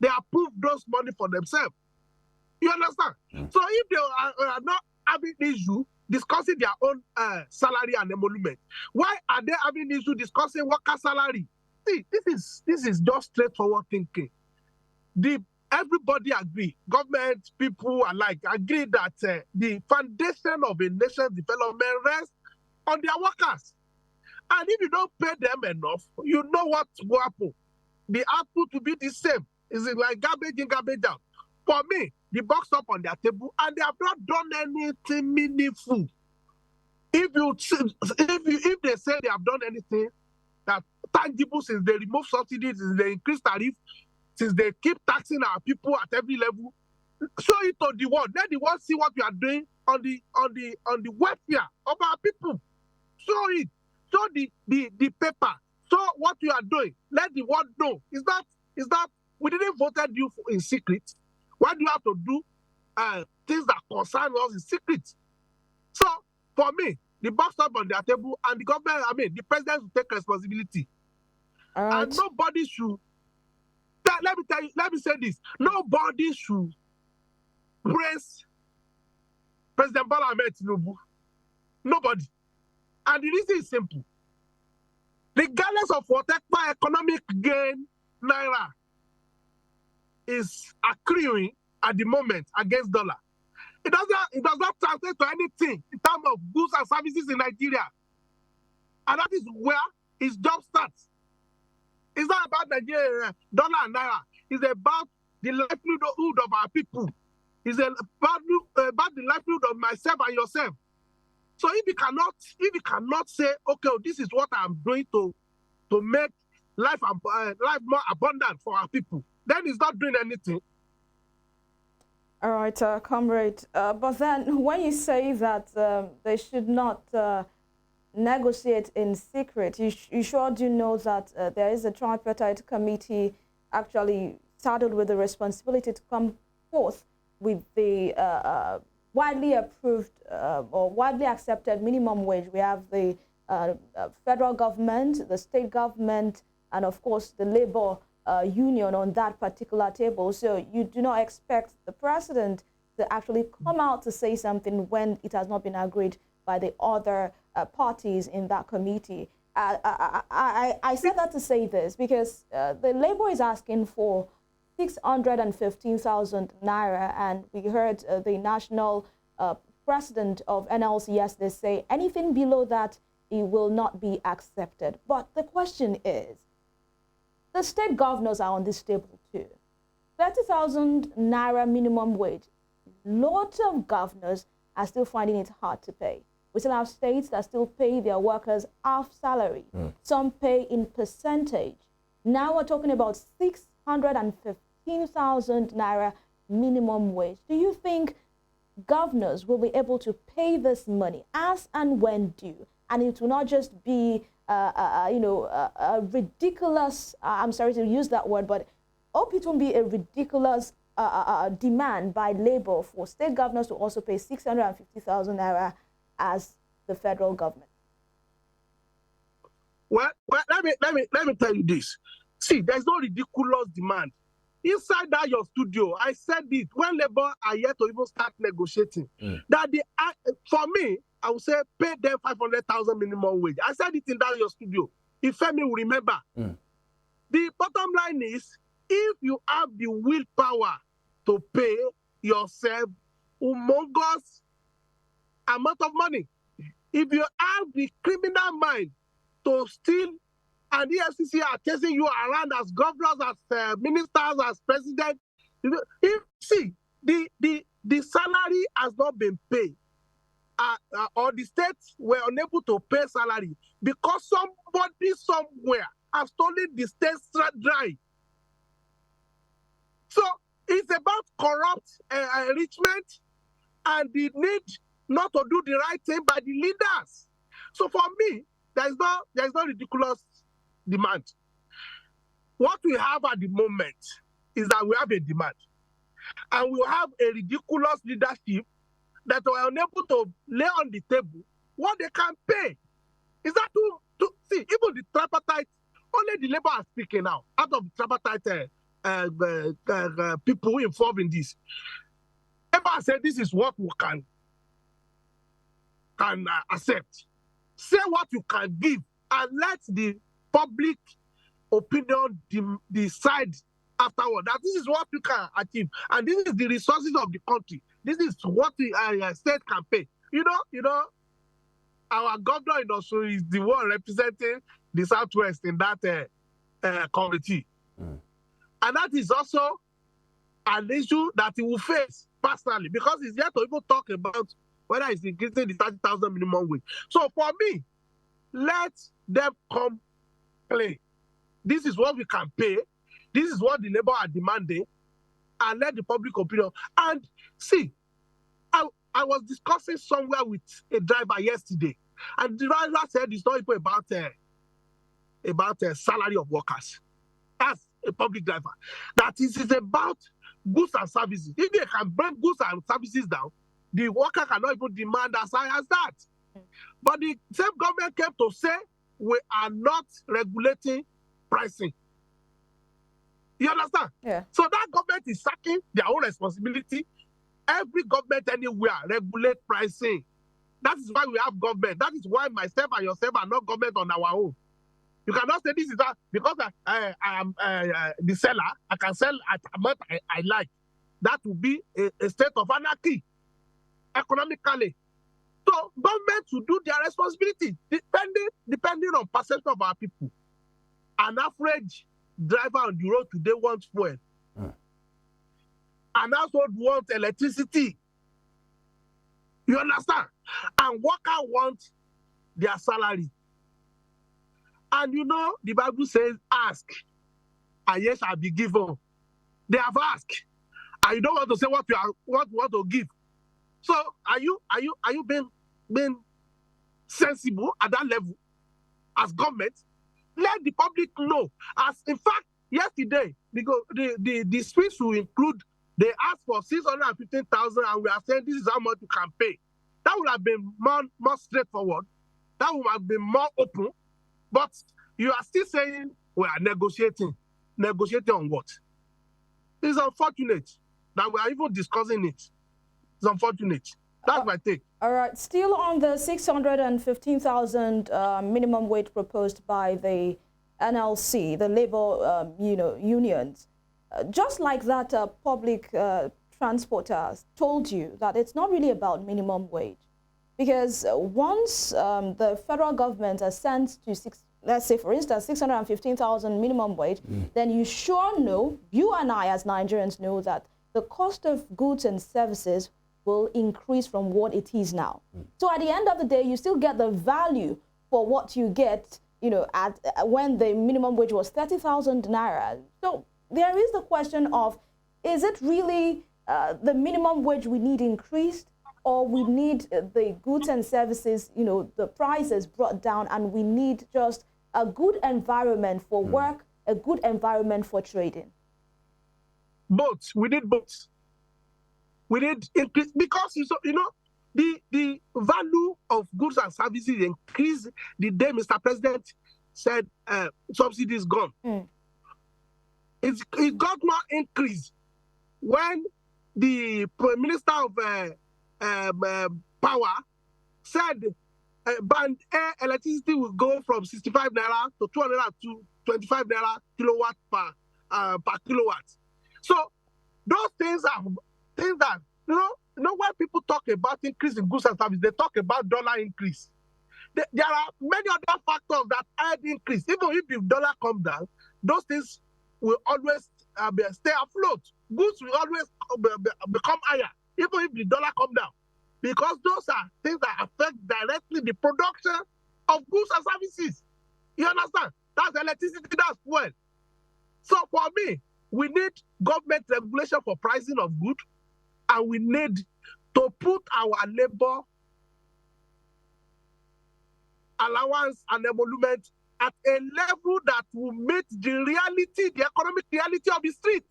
they approve those money for themselves. You understand? So if they are not having issue discussing their own salary and emolument, why are they having issue discussing worker salary? See, this is just straightforward thinking. Everybody agree, government, people alike agree that the foundation of a nation's development rests on their workers. And if you don't pay them enough, you know what will happen. The output will be the same. It's like garbage in, garbage out. For me, the box up on their table, and they have not done anything meaningful. If they say they have done anything that tangible since they remove subsidies, since they increase tariff, since they keep taxing our people at every level, show it to the world. Let the world see what you are doing on the welfare of our people. Show it. Show the paper. Show what you are doing. Let the world know. Is that we didn't vote you in secret? Why do you have to do things that concern us in secret? So for me, the box up on their table, and the government, the president will take responsibility. All right. And nobody should. Let me say this. Nobody should praise President Bola Ahmed Tinubu. Nobody. And the reason is simple. Regardless of whatever economic gain Naira is accruing at the moment against dollar, it does not translate to anything in terms of goods and services in Nigeria. And that is where his job starts. It's not about Nigeria, dollar and Naira. It's about the livelihood of our people. It's about the livelihood of myself and yourself. So if you cannot say, okay, this is what I'm doing to make life more abundant for our people, then it's not doing anything. All right, comrade. But then when you say that they should not negotiate in secret, you sure do know that there is a tripartite committee actually saddled with the responsibility to come forth with the widely approved or widely accepted minimum wage. We have the federal government, the state government, and of course the labor union on that particular table. So you do not expect the president to actually come out to say something when it has not been agreed by the other parties in that committee. I said that to say this because the labor is asking for 615,000 naira, and we heard the national president of NLC yesterday say anything below that, it will not be accepted. But the question is, the state governors are on this table too. 30,000 naira minimum wage. Lots of governors are still finding it hard to pay. We still have states that still pay their workers half salary. Some pay in percentage. Now we're talking about 615,000 naira minimum wage. Do you think governors will be able to pay this money as and when due? And it will not just be a ridiculous, I'm sorry to use that word, but hope it won't be a ridiculous demand by labor for state governors to also pay 650,000 naira as the federal government. Well, let me tell you this. See, there's no ridiculous demand. Inside that your studio, I said it when Labour are yet to even start negotiating. That for me, I would say pay them 500,000 minimum wage. I said it in that your studio. If Femi will remember. The bottom line is, if you have the willpower to pay yourself humongous amount of money, if you have the criminal mind to steal, and the EFCC are chasing you around as governors, as ministers, as president, if see the salary has not been paid, or the states were unable to pay salary because somebody somewhere has stolen the state dry. So it's about corrupt enrichment and the need not to do the right thing by the leaders. So for me, there is no ridiculous demand. What we have at the moment is that we have a demand, and we have a ridiculous leadership that are unable to lay on the table what they can pay. Is that to see, even the tripartite, only the Labour are speaking now, out of the tripartite people involved in this. Labour said this is what we can accept. Say what you can give and let the public opinion decide afterward that this is what we can achieve, and this is the resources of the country. This is what the state can pay. You know, our governor in Osun is the one representing the Southwest in that committee, and that is also an issue that he will face personally because he's yet to even talk about whether he's increasing the 30,000 minimum wage. So for me, let them come play. This is what we can pay. This is what the Labour are demanding, and let the public opinion. And see, I was discussing somewhere with a driver yesterday, and the driver said it's not even about salary of workers. That's a public driver. That is about goods and services. If they can bring goods and services down, the worker cannot even demand as high as that. But the same government came to say we are not regulating pricing. You understand? Yeah. So that government is sucking their own responsibility. Every government anywhere regulate pricing. That is why we have government. That is why myself and yourself are not government on our own. You cannot say this is that because I am the seller, I can sell at a amount I like. That would be a state of anarchy economically. So government should do their responsibility depending on perception of our people. An average driver on the road today wants fuel. An household wants electricity. You understand? And worker wants their salary. And you know, the Bible says, ask, and ye shall be given. They have asked, and you don't want to say what you want to give. So are you being sensible at that level as government? Let the public know. As in fact, yesterday, because the speech will include, they asked for 615,000, and we are saying this is how much you can pay. That would have been more straightforward. That would have been more open. But you are still saying we are negotiating. Negotiating on what? It's unfortunate that we are even discussing it. It's unfortunate. That's my take. All right. Still on the 615,000 minimum wage proposed by the NLC, the labor unions. Just like that public transporters told you that it's not really about minimum wage. Because once the federal government assents to, let's say, for instance, 615,000 minimum wage, then you sure know, you and I as Nigerians know that the cost of goods and services will increase from what it is now. So at the end of the day, you still get the value for what you get, at when the minimum wage was 30,000 naira. So there is the question of, is it really the minimum wage we need increased, or we need the goods and services, the prices brought down, and we need just a good environment for work, a good environment for trading? Both. We need both. We need increase because the value of goods and services increased the day Mr. President said subsidy is gone. it got more increase when the Prime Minister of Power said band air electricity will go from 65 naira to 225 naira kilowatt per kilowatt. So those things are things that you know when people talk about increase in goods and services, they talk about dollar increase. There are many other factors that add increase. Even if the dollar comes down, those things will always stay afloat. Goods will always become higher, even if the dollar comes down, because those are things that affect directly the production of goods and services. You understand? That's electricity, that's fuel. So for me, we need government regulation for pricing of goods, and we need to put our labor allowance and emolument at a level that will meet the reality, the economic reality of the street.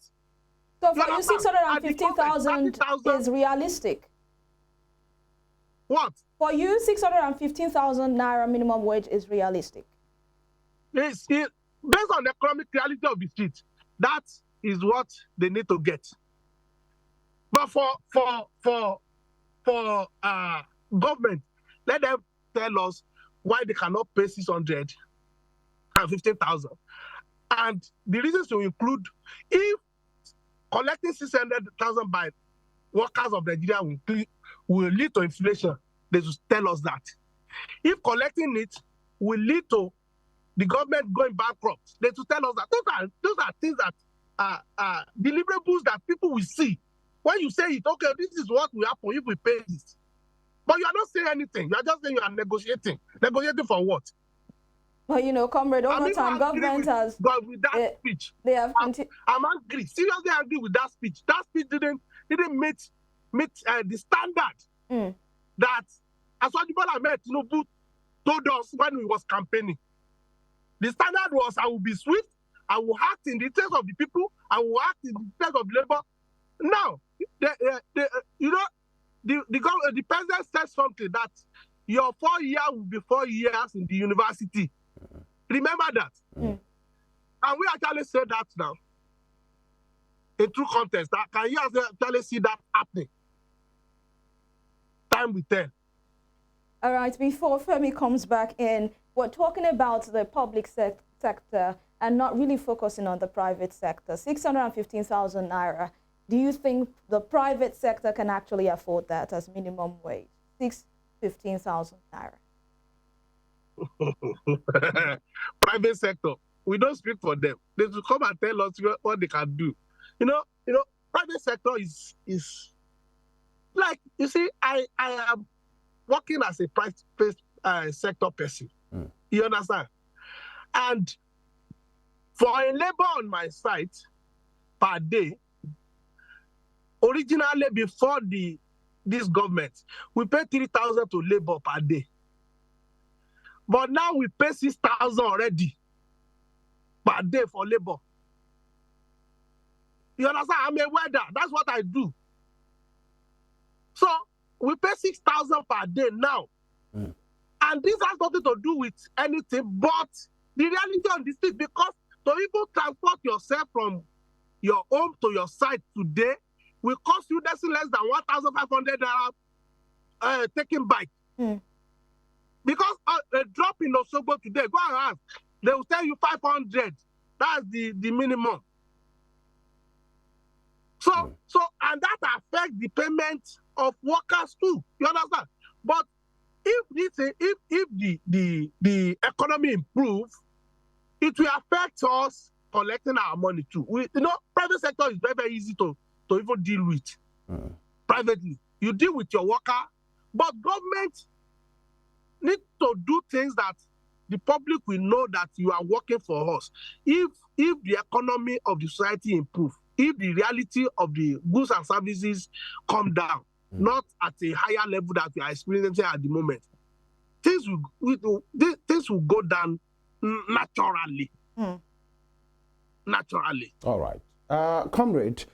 So for you, 615,000 is realistic? What? For you, 615,000 naira minimum wage is realistic? Yes, based on the economic reality of the street, that is what they need to get. But for government, let them tell us why they cannot pay 615,000. And the reasons to include, if collecting 600,000 by workers of Nigeria will lead to inflation, they should tell us that. If collecting it will lead to the government going bankrupt, they should tell us that. Those are things that are deliverables that people will see. When you say it, okay, this is what will happen if we pay this. But you are not saying anything. You are just saying you are negotiating. Negotiating for what? Well, you know, Comrade, over time, government has... But with that speech, they have I'm angry, seriously angry with that speech. That speech didn't meet the standard that Aswadibola Ahmed Tinubu told us when we was campaigning. The standard was, I will be swift, I will act in the interest of the people, I will act in the interest of labor. Now, the president said something that your 4 years will be 4 years in the university. Remember that. And we actually say that now. In true context, can you actually see that happening? Time will tell. All right, before Femi comes back in, we're talking about the public sector and not really focusing on the private sector. 615,000 naira. Do you think the private sector can actually afford that as minimum wage? 615,000 naira. Private sector, we don't speak for them. They should come and tell us what they can do. You know, private sector is like, you see, I am working as a private sector person. You understand? And for a labor on my site per day, originally before this government, we pay 3,000 to labor per day. But now we pay 6,000 already per day for labor. You understand? I'm a welder. That's what I do. So we pay 6,000 per day now. And this has nothing to do with anything but the reality on the street, because to even transport yourself from your home to your site today will cost you less than 1,500 naira taking bike. Because a drop in Osogbo today, go and ask, they will tell you 500. That's the minimum. So and that affects the payment of workers too. You understand? But if the economy improves, it will affect us collecting our money too. Private sector is very, very easy to even deal with. Privately, you deal with your worker, but government need to do things that the public will know that you are working for us. If the economy of the society improve, if the reality of the goods and services come down, not at a higher level that we are experiencing at the moment, things will go down naturally. Naturally. All right. Comrade,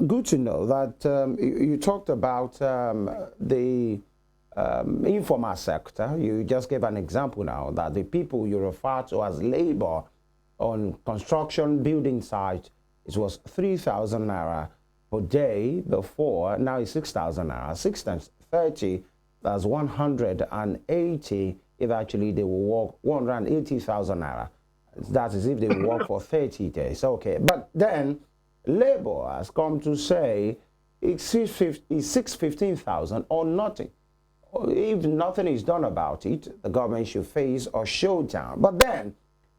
good to know that you talked about the informal sector. You just gave an example now that the people you refer to as labor on construction building sites It was 3,000 naira per day before. Now it's 6,000 naira. 6 times 30, that's 180. If actually they will work 180,000 naira. That is if they work for 30 days. Okay, but then Labour has come to say it's 615,000 or nothing. If nothing is done about it, the government should face a showdown. But then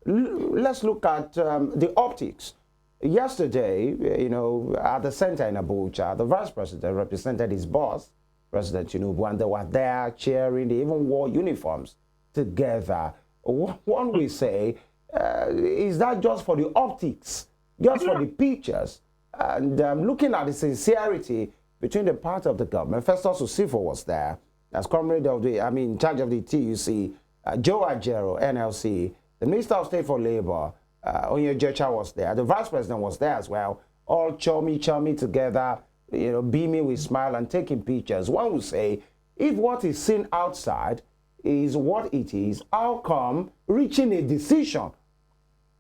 let's look at the optics. Yesterday, you know, at the center in Abuja, the vice president represented his boss, President Tinubu, and they were there cheering. They even wore uniforms together. One will say, is that just for the optics, just for the pictures? And looking at the sincerity between the part of the government, Festus Osifo was there as comrade of the, in charge of the TUC, Joe Ajero, NLC, the Minister of State for Labor, Ohiolei was there, the Vice President was there as well, all chummy together, you know, beaming with smile and taking pictures. One would say, if what is seen outside is what it is, how come reaching a decision,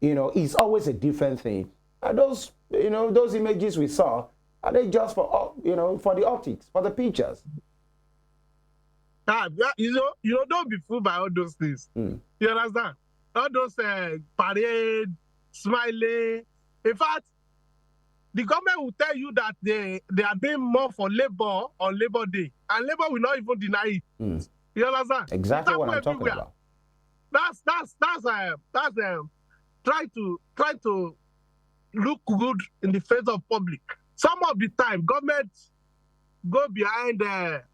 you know, is always a different thing? And those, you know, those images we saw, are they just for, you know, for the optics, for the pictures? You know, don't be fooled by all those things. You understand? All those parade, smiling. In fact, the government will tell you that they are doing more for labor on Labor Day, and Labor will not even deny it. You understand? Exactly what I'm talking about. That's try to look good in the face of public. Some of the time, government go behind the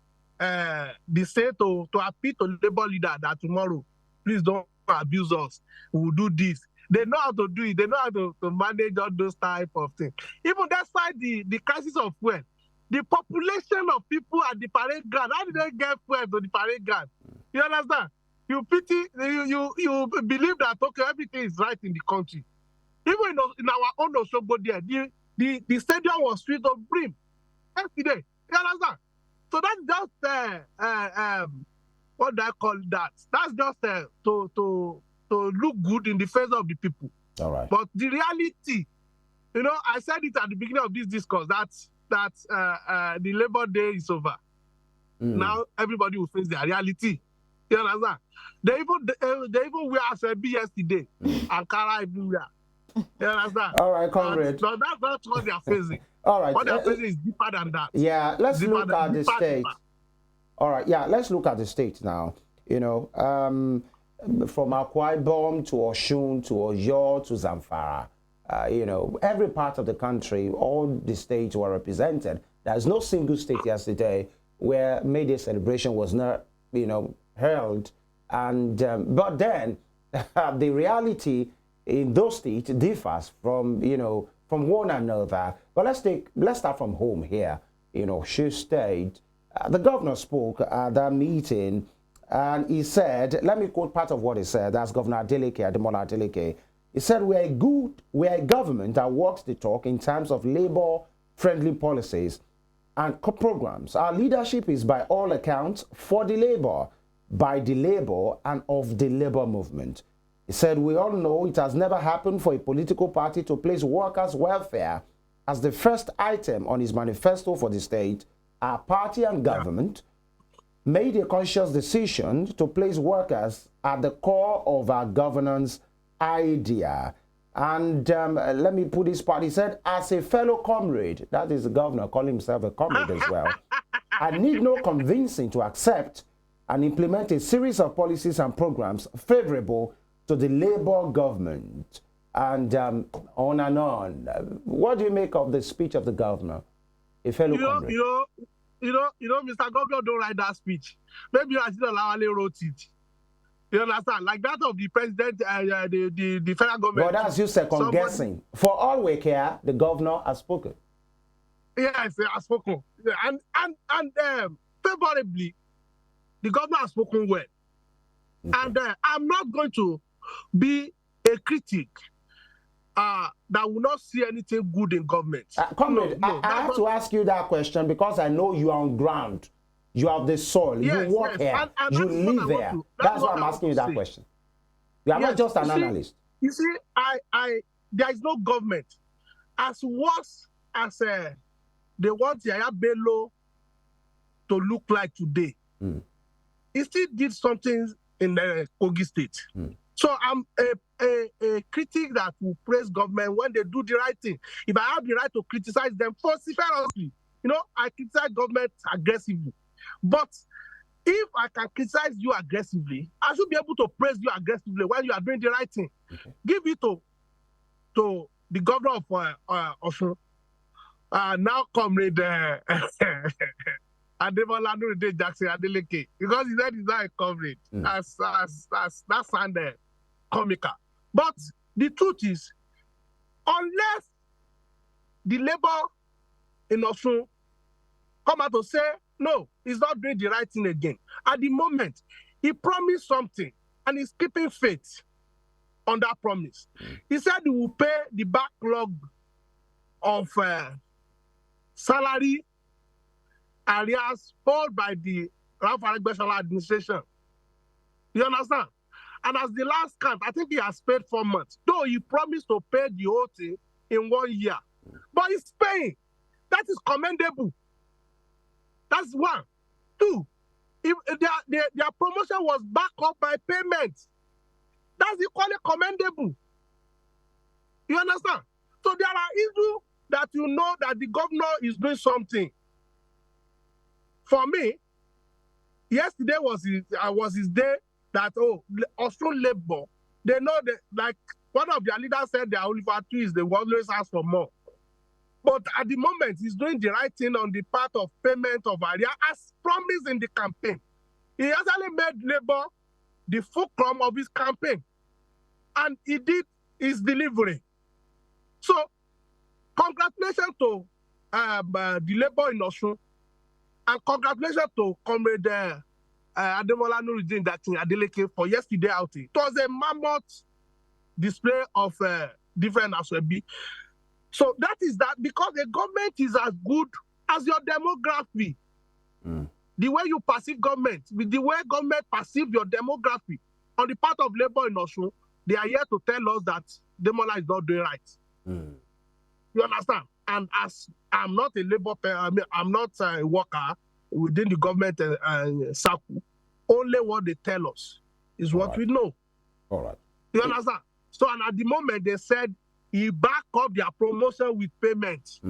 state to appeal to labor leader that tomorrow, please don't abuse us. We'll do this. They know how to do it. They know how to manage all those type of things. Even despite the crisis of fuel, the population of people at the parade ground, how did they get fuel to the parade ground? You understand? You pity, you believe that, okay, everything is right in the country. Even in our own Osogbo there, the stadium was filled of brim yesterday. You understand? So that's just what do I call that? That's just to look good in the face of the people. All right. But the reality, you know, I said it at the beginning of this discourse that the Labor Day is over. Now everybody will face their reality. You understand? They even wear SB yesterday. Ankara everywhere. You understand? All right, comrade. So that's not what they are facing. All right. What they are facing is deeper than that. Yeah, let's look at the state. Deeper. All right, yeah, let's look at the state now. You know, from Akwa Ibom to Oshun to Oyo to Zamfara, you know, every part of the country, all the states were represented. There's no single state yesterday where May Day celebration was not, you know, held. And but then the reality in those states differs from, you know, from one another. But let's start from home here. You know, Osun State. The governor spoke at that meeting, and he said, let me quote part of what he said. That's Governor Ademola Adeleke. He said, we're a government that walks the talk in terms of labor-friendly policies and programs. Our leadership is by all accounts for the labor, by the labor, and of the labor movement. He said, we all know it has never happened for a political party to place workers' welfare as the first item on his manifesto for the state. Our party and government made a conscious decision to place workers at the core of our governance idea. And let me put this part. He said, as a fellow comrade, that is the governor calling himself a comrade as well, I need no convincing to accept and implement a series of policies and programs favorable to the Labour government. And on and on. What do you make of the speech of the governor? A fellow comrade. You know, Mr. Governor don't write that speech. Maybe Asina Lawale wrote it. You understand? Like that of the president, the federal government. But that's you second guessing. For all we care, the governor has spoken. Yes, he has spoken. And favorably, the governor has spoken well. Okay. And I'm not going to be a critic that will not see anything good in government. Comrade, I have to ask you that question because I know you are on ground. You have the soil. Yes, you work here. And you live there. That's why I'm asking you that question. You are not just an analyst. You see, there is no government as worse as they want Yaya Bello to look like today, he still did something in the Kogi State. So I'm a critic that will praise government when they do the right thing. If I have the right to criticize them vociferously, I criticize government aggressively. But if I can criticize you aggressively, I should be able to praise you aggressively when you are doing the right thing. Okay. Give it to the governor of Osun, now Comrade Ademola Nuride Jackson Adeleke, because he said he's not a comrade. That sounded comical. But the truth is, unless the labor in Osun come out to say, no, he's not doing the right thing again. At the moment, he promised something, and he's keeping faith on that promise. He said he will pay the backlog of salary areas held by the Ralph Aregbesola administration. You understand? And as the last count, I think he has paid 4 months. Though he promised to pay the whole thing in 1 year. But he's paying. That is commendable. That's one. Two, if their promotion was backed up by payment. That's equally commendable. You understand? So there are issues that you know that the governor is doing something. For me, yesterday was his day that, Austrian labor, they know that, like one of their leaders said, their only factory is they always ask for more. But at the moment, he's doing the right thing on the part of payment of area as promised in the campaign. He actually made labor the fulcrum of his campaign. And he did his delivery. So, congratulations to the labor in Osun, and congratulations to Comrade Ademola Nuride Jackson Adeleke for yesterday outing. It was a mammoth display of different Aswebi. So that is that, because the government is as good as your demography. The way you perceive government, with the way government perceive your demography, on the part of labor in Osun, they are here to tell us that Demola is not doing right. You understand? And as I'm not a labor, I'm not a worker within the government circle. Only what they tell us is what we know. All right. You understand? So, and at the moment, they said he back up their promotion with payment.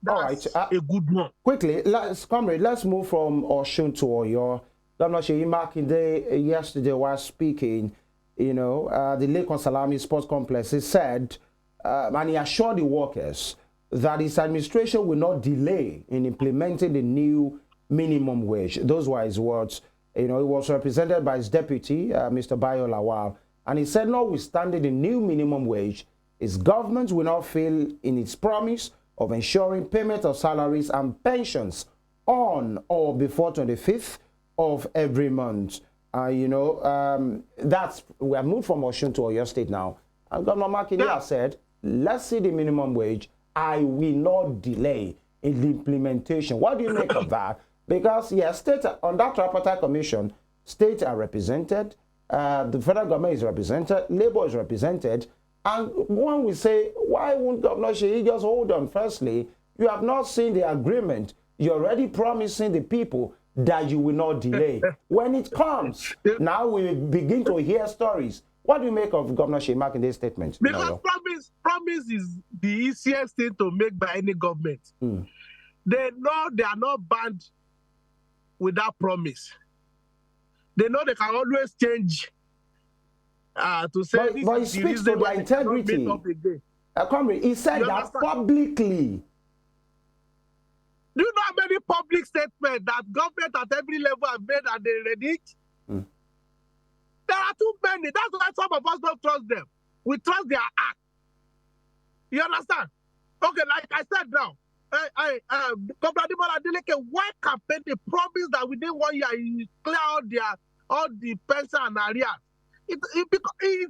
That's a good one. Quickly, let's move from Osun to Oyo. Governor Seyi Makinde yesterday was speaking, the Lake Salami Sports Complex. He said, and he assured the workers that his administration will not delay in implementing the new minimum wage. Those were his words. He was represented by his deputy, Mr. Bayo Lawal, and he said, notwithstanding the new minimum wage, his government will not fail in its promise of ensuring payment of salaries and pensions on or before 25th of every month. We have moved from Osun to Oyo State now. And Governor Makinde has said, let's see the minimum wage. I will not delay in the implementation. What do you make of that? Because, state on that tripartite commission, states are represented, the federal government is represented, labor is represented, and one will say, why won't Governor Seyi just hold on? Firstly, you have not seen the agreement. You're already promising the people that you will not delay. When it comes, now we begin to hear stories. What do you make of Governor Seyi Makinde's statement? Because promise is the easiest thing to make by any government. They know they are not bound with that promise. They know they can always change to say but he speaks to their integrity. Comrade, he said that publicly. Do you know how many public statements that government at every level have made and they ready? There are too many. That's why some of us don't trust them. We trust their act. You understand? Okay, like I said now, Comrade Adeleke, why campaign they promise that within 1 year you clear all the pension and arrears? It's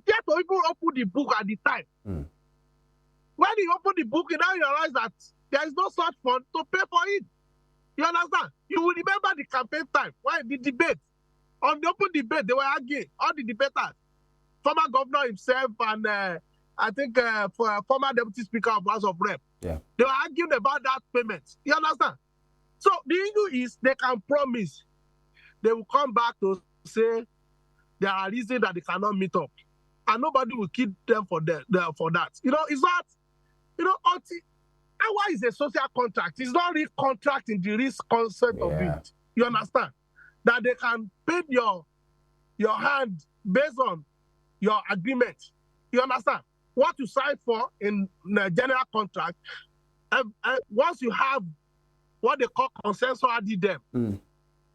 yet to even open the book at the time. When he opened the book, he now realized that there is no such fund to pay for it. You understand? You will remember the campaign time, when the debate, on the open debate, they were arguing, all the debaters, former governor himself and I think, for a former deputy speaker of House of Rep. Yeah. They were arguing about that payment. You understand? So the issue is they can promise. They will come back to say there are reasons that they cannot meet up. And nobody will keep them for that. You know, it's not, you know, why is a social contract? It's not real contract in the risk concept of it. You understand? That they can pay your hand based on your agreement. You understand? What you sign for in the general contract, once you have what they call consensus addendum,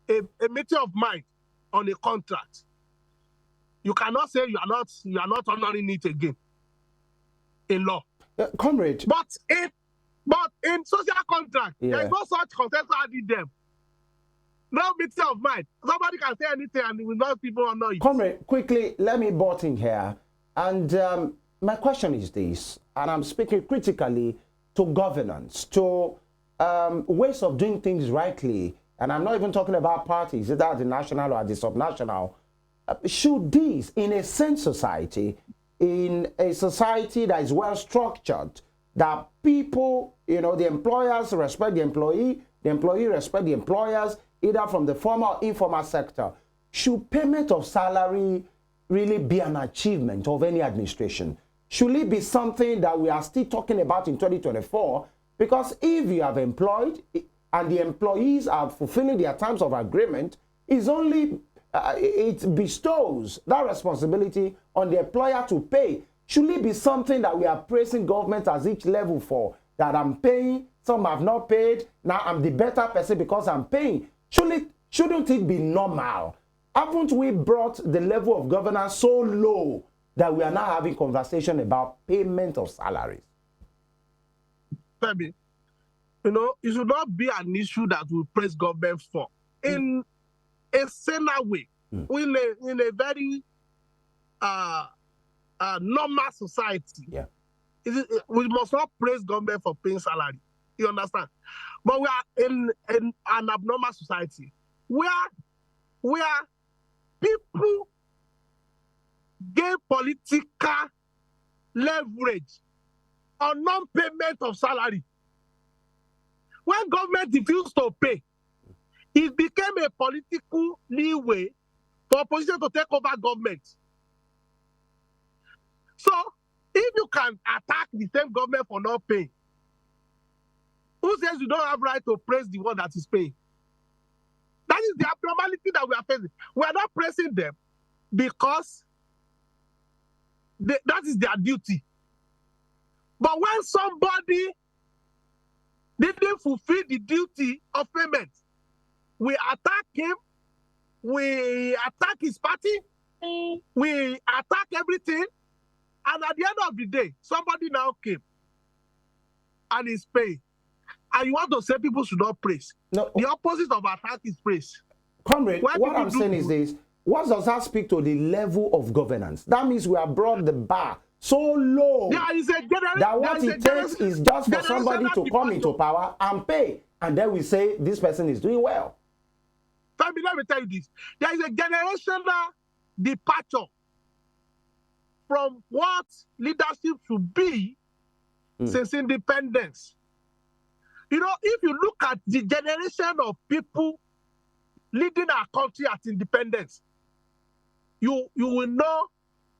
a meeting of mind on a contract, you cannot say you are not honoring it again in law. Comrade. But in social contract, there is no such consensus addendum. No meeting of mind. Somebody can say anything and will not people honor it. Comrade, quickly, let me butt in here. And my question is this, and I'm speaking critically to governance, to ways of doing things rightly, and I'm not even talking about parties, either the national or the subnational. Should this, in a sane society, in a society that is well structured, that people, you know, the employers respect the employee respect the employers, either from the formal or informal sector, should payment of salary really be an achievement of any administration? Should it be something that we are still talking about in 2024? Because if you have employed and the employees are fulfilling their terms of agreement, it's only it bestows that responsibility on the employer to pay. Should it be something that we are praising government at each level for? That I'm paying, some have not paid, now I'm the better person because I'm paying. Shouldn't it be normal? Haven't we brought the level of governance so low that we are now having conversation about payment of salaries? Femi, you know, it should not be an issue that we praise government for. In a saner way, in a very normal society, we must not praise government for paying salary. You understand? But we are in an abnormal society where people gain political leverage on non-payment of salary. When government refused to pay, it became a political leeway for opposition to take over government. So, if you can attack the same government for not paying, who says you don't have right to praise the one that is paying? That is the abnormality that we are facing. We are not praising them because that is their duty. But when somebody didn't fulfill the duty of payment, we attack him, we attack his party, we attack everything, and at the end of the day, somebody now came and is paying. And you want to say people should not praise. No. The opposite of attack is praise. Comrade, what I'm saying is this. What does that speak to the level of governance? That means we have brought the bar so low that what it takes is just for somebody to come into power and pay. And then we say this person is doing well. Femi, let me tell you this. There is a generational departure from what leadership should be since independence. You know, if you look at the generation of people leading our country at independence, you will know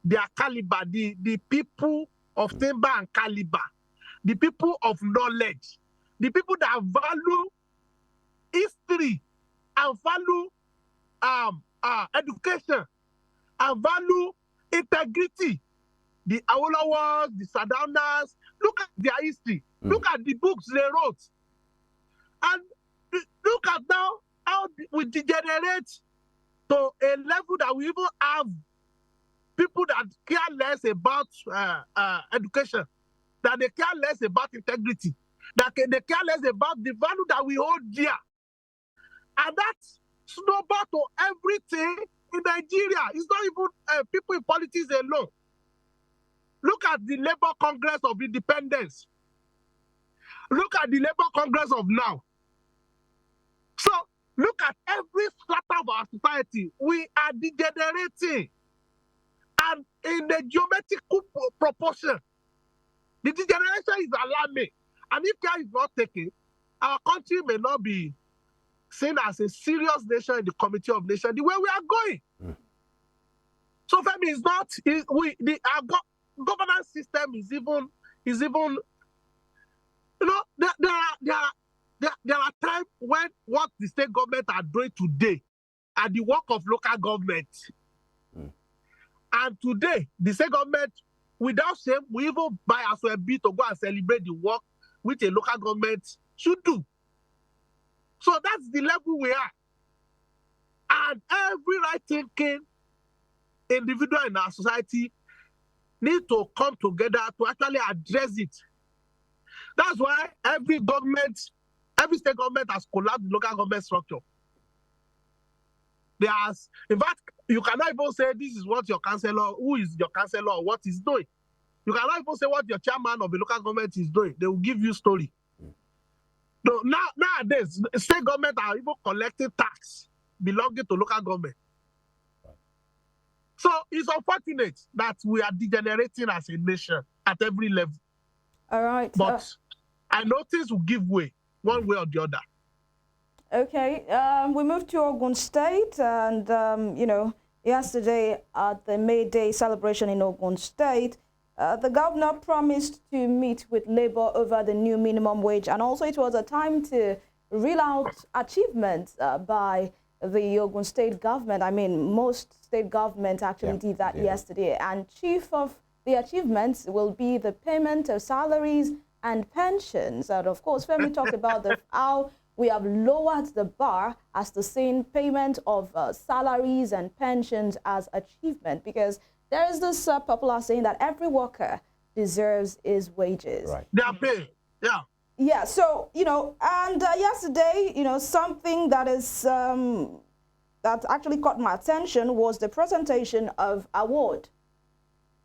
their caliber, the people of timber and caliber, the people of knowledge, the people that value history and value education and value integrity. The Ohiolei, the Sardaunas, look at their history. Look at the books they wrote. And look at now how we degenerate to a level that we even have people that care less about education, that they care less about integrity, that they care less about the value that we hold dear. And that snowball to everything in Nigeria. It's not even people in politics alone. Look at the Labour Congress of Independence. Look at the Labour Congress of now. So, look at every strata of our society. We are degenerating. And in the geometrical proportion, The degeneration is alarming. And if care is not taken, our country may not be seen as a serious nation in the Committee of Nations the way we are going. So Femi is not, our governance system is even, you know, there are times when what the state government are doing today are the work of local government. And today, the state government, without shame, we even buy us a bit to go and celebrate the work which a local government should do. So that's the level we are. And every right-thinking individual in our society need to come together to actually address it. That's why every state government has collapsed the local government structure. In fact, you cannot even say this is what your councillor, who is your councillor, or what he's doing. You cannot even say what your chairman of the local government is doing. They will give you story. So nowadays, state government are even collecting tax belonging to local government. So it's unfortunate that we are degenerating as a nation at every level. All right. But I know things will give way, one way or the other. Okay. We moved to Ogun State, and, you know, yesterday at the May Day celebration in Ogun State, the governor promised to meet with labor over the new minimum wage, and also it was a time to reel out achievements by the Ogun State government. I mean, most state governments actually did that yesterday, and chief of the achievements will be the payment of salaries and pensions. And of course, Femi talked about how we have lowered the bar as to seeing payment of salaries and pensions as achievement, because there is this popular saying that every worker deserves his wages. Right. They are paid. Yeah. Yeah. So, you know, and yesterday, you know, something that is that actually caught my attention was the presentation of award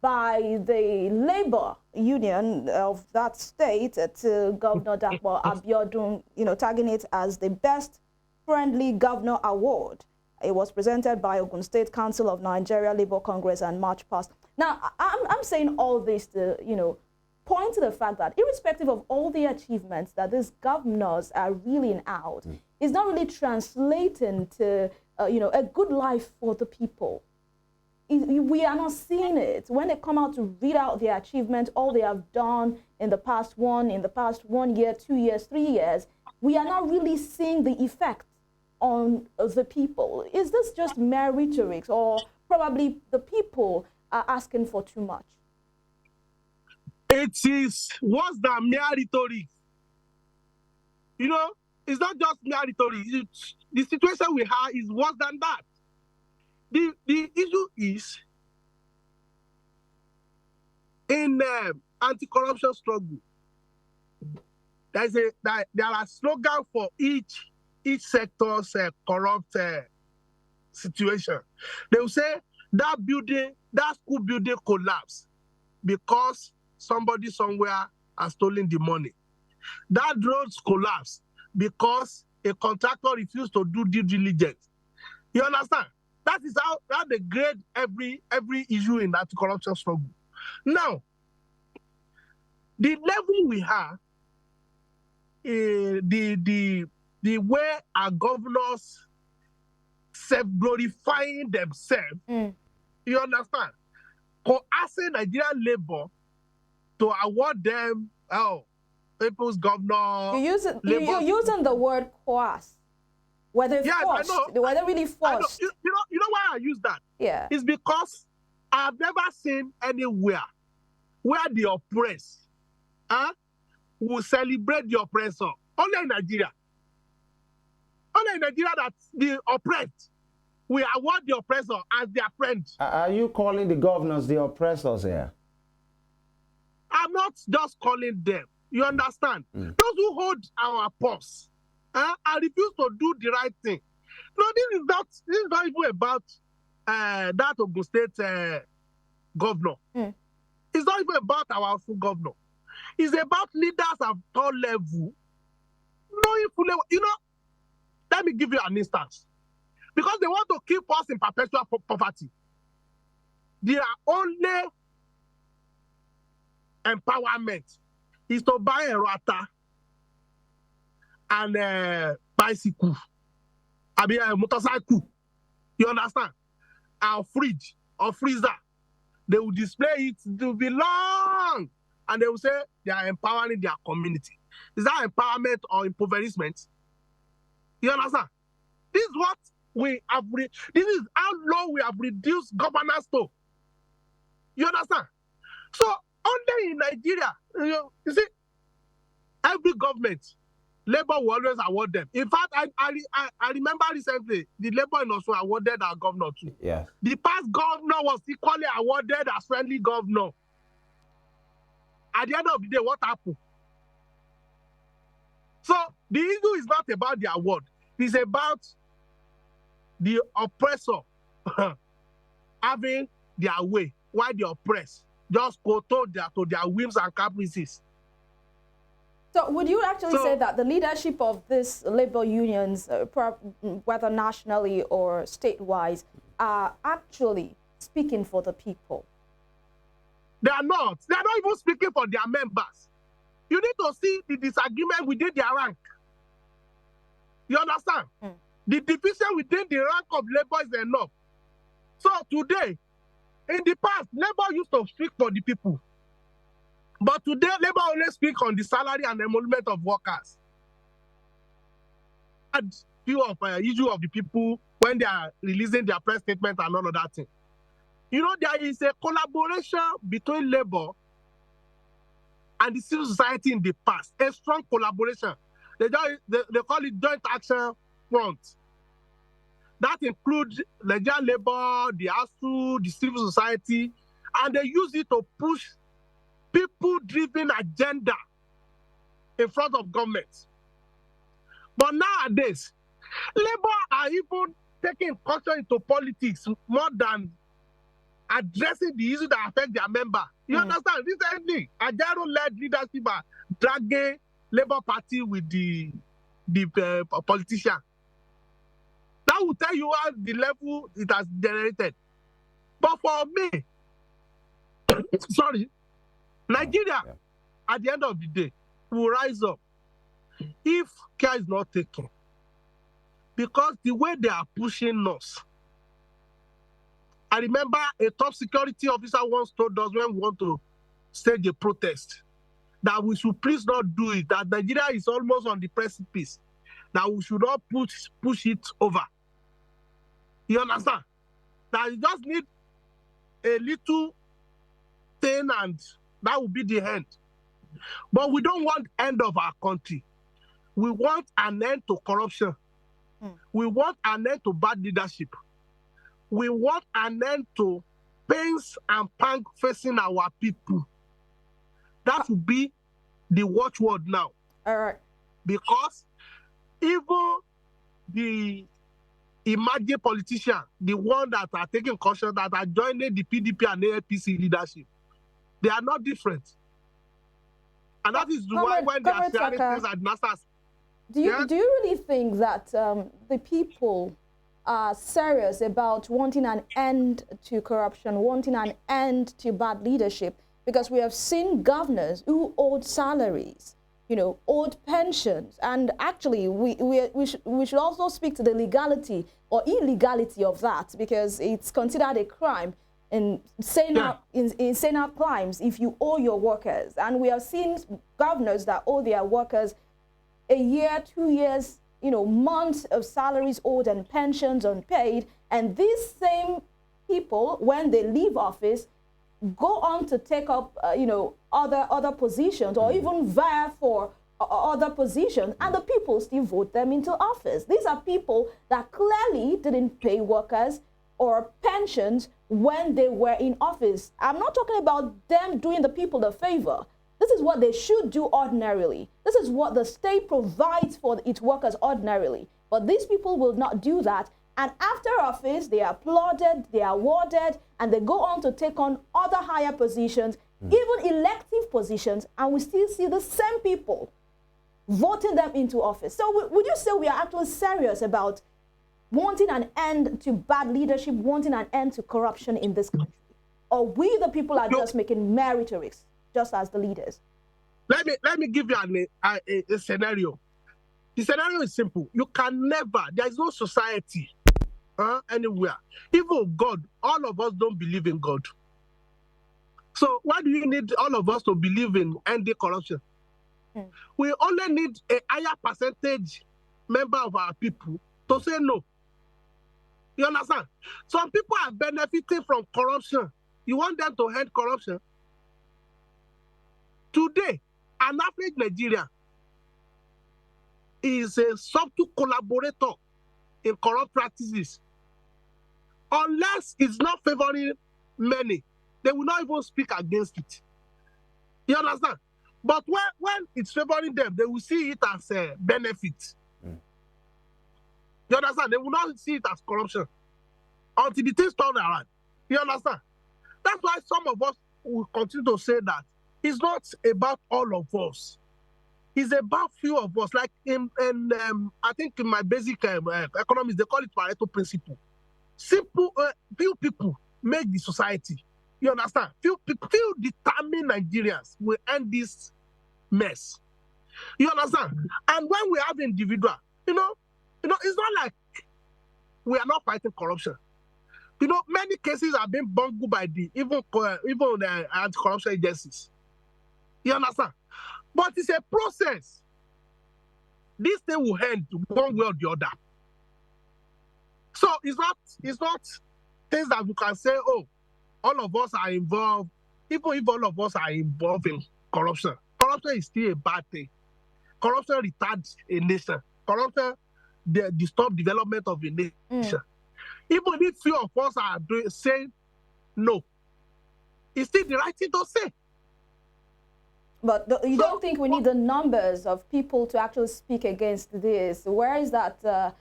by the labor union of that state to Governor Dapo Abiodun, you know, tagging it as the best friendly governor award. It was presented by Ogun State Council of Nigeria Labour Congress and March past. Now, I'm saying all this to, you know, point to the fact that irrespective of all the achievements that these governors are reeling out, it's not really translating to, you know, a good life for the people. We are not seeing it. When they come out to read out their achievements, all they have done in the past 1 year, 2 years, 3 years, we are not really seeing the effect on the people. Is this just mere rhetoric, or probably the people are asking for too much? It is worse than mere rhetoric. You know, it's not just mere rhetoric. The situation we have is worse than that. The issue is in anti-corruption struggle. There are slogans for each sector's corrupt situation. They will say that school building collapsed because somebody somewhere has stolen the money. That roads collapsed because a contractor refused to do due diligence. You understand? That is how they grade every issue in anti-corruption struggle. Now, the level we have, the way our governors self-glorifying themselves, you understand? Coercing Nigerian labor to award them, people's governor. You're using the word coerce. Were they forced? Were they really forced? You know why I use that? Yeah. It's because I've never seen anywhere where the oppressed will celebrate the oppressor. Only in Nigeria. Only in Nigeria that the oppressed will award the oppressor as their friend. Are you calling the governors the oppressors here? I'm not just calling them. You understand? Those who hold our purse and refuse to do the right thing. No, this is not even about that Ogun State governor. It's not even about our full governor. It's about leaders at all level. Knowing fully, you know, let me give you an instance. Because they want to keep us in perpetual poverty. They are only empowerment is to buy a rata and a bicycle, I mean a motorcycle. You understand? Our fridge or freezer. They will display it to be long, and they will say they are empowering their community. Is that empowerment or impoverishment? You understand? This is what we have. This is how low we have reduced governance to. You understand? So only in Nigeria, you see, every government, Labour will always award them. In fact, I remember recently the Labour in Oslo awarded our governor too. Yes. The past governor was equally awarded as friendly governor. At the end of the day, what happened? So the issue is not about the award. It's about the oppressor having their way, while the oppressed just go to their whims and caprices. So would you actually say that the leadership of these labor unions, whether nationally or statewide, are actually speaking for the people? They are not. They are not even speaking for their members. You need to see the disagreement within their rank. You understand? The division within the rank of labor is enough. So today, in the past, labor used to speak for the people. But today, labor only speak on the salary and emolument of workers. And few of issue of the people when they are releasing their press statement and all of that thing. You know, there is a collaboration between labor and the civil society in the past, a strong collaboration. They call it joint action front. That includes Nigerian labor, the ASU, the civil society, and they use it to push people-driven agenda in front of government. But nowadays, labor are even taking culture into politics more than addressing the issues that affect their member. You understand? Recently, Ajaro-led leadership are dragging Labour Party with the politician. That will tell you how the level it has generated. But for me, sorry, Nigeria, at the end of the day, will rise up if care is not taken. Because the way they are pushing us, I remember a top security officer once told us when we want to stage a protest that we should please not do it, that Nigeria is almost on the precipice, that we should not push it over. You understand? That you just need a little thing and that will be the end. But we don't want end of our country. We want an end to corruption. We want an end to bad leadership. We want an end to pains and pang facing our people. That will be the watchword now. All right. Because even the emerging politicians, the ones that are taking caution, that are joining the PDP and APC leadership, they are not different. And that is why when they are sharing things at NASA's. Do you really think that the people are serious about wanting an end to corruption, wanting an end to bad leadership? Because we have seen governors who owed salaries, you know, owed pensions. And actually, we should also speak to the legality or illegality of that, because it's considered a crime in saying out crimes if you owe your workers. And we have seen governors that owe their workers a year, 2 years, you know, months of salaries owed and pensions unpaid. And these same people, when they leave office, go on to take up, you know, other positions or even vie for other positions, and the people still vote them into office. These are people that clearly didn't pay workers or pensions when they were in office. I'm not talking about them doing the people a favor. This is what they should do ordinarily. This is what the state provides for its workers ordinarily. But these people will not do that. And after office, they are applauded, they are awarded, and they go on to take on other higher positions, even elective positions, and we still see the same people voting them into office. So would you say we are actually serious about wanting an end to bad leadership, wanting an end to corruption in this country? Or we, the people, are just making mere rhetorics? just as the leaders? Let me give you a scenario. The scenario is simple. You can never, there is no society anywhere. Even God, all of us don't believe in God. So why do you need all of us to believe in ending corruption? We only need a higher percentage member of our people to say no. You understand? Some people are benefiting from corruption. You want them to end corruption? Today, an average Nigerian is a subtle collaborator in corrupt practices. Unless it's not favoring many, they will not even speak against it. You understand? But when it's favoring them, they will see it as a benefit. You understand? They will not see it as corruption until the things turn around. You understand? That's why some of us will continue to say that it's not about all of us. It's about few of us. Like I think in my basic economics, they call it Pareto principle. Simple, few people make the society. You understand? Few determined Nigerians will end this mess. You understand? And when we have individual, you know, it's not like we are not fighting corruption. You know, many cases have been bungled by the even the anti-corruption agencies. You understand? But it's a process. This thing will end one way or the other. So it's not things that we can say, oh, all of us are involved. Even if all of us are involved in corruption, corruption is still a bad thing. Corruption retards a nation. Corruption disturb development of a nation. Even if few of us are saying no, it's still the right thing to say. But you don't think we need the numbers of people to actually speak against this? Where is that, the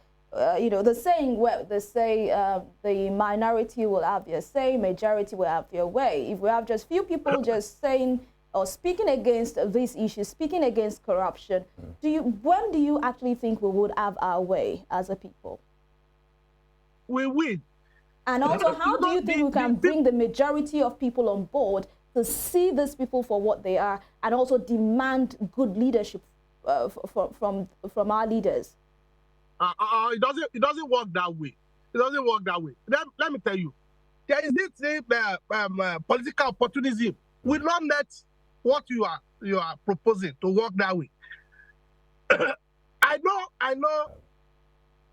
saying where they say the minority will have their say, majority will have their way. If we have just few people just saying or speaking against this issue, speaking against corruption, when do you actually think we would have our way as a people? We will. And also, how do you think we can bring the majority of people on board to see these people for what they are and also demand good leadership from our leaders? It doesn't work that way. It doesn't work that way. Let me tell you, there is this political opportunism. We not let what you are proposing to work that way. I know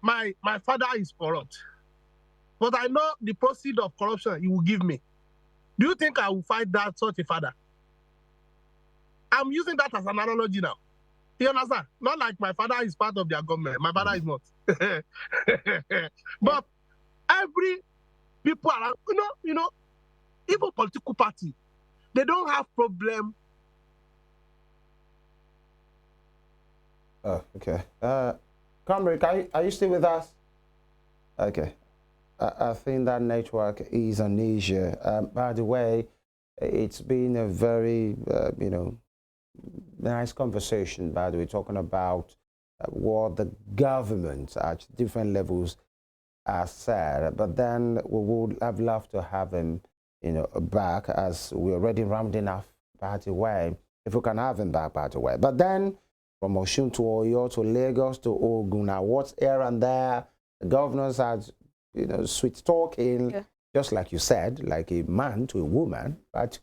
my father is corrupt, but I know the proceeds of corruption he will give me. Do you think I will fight that such a father? I'm using that as an analogy now. You understand? Not like my father is part of their government. My father is not. But every people around, even political party, they don't have problem. Oh, okay. Comrade, are you still with us? Okay. I think that network is an issue. By the way, it's been a very, nice conversation, by the way, talking about what the government at different levels has said. But then we would have loved to have him, back, as we're already rounding off, by the way, if we can have him back, by the way. But then from Osun to Oyo to Lagos to Ogun, now what's here and there, the governors had sweet talking, just like you said, like a man to a woman. But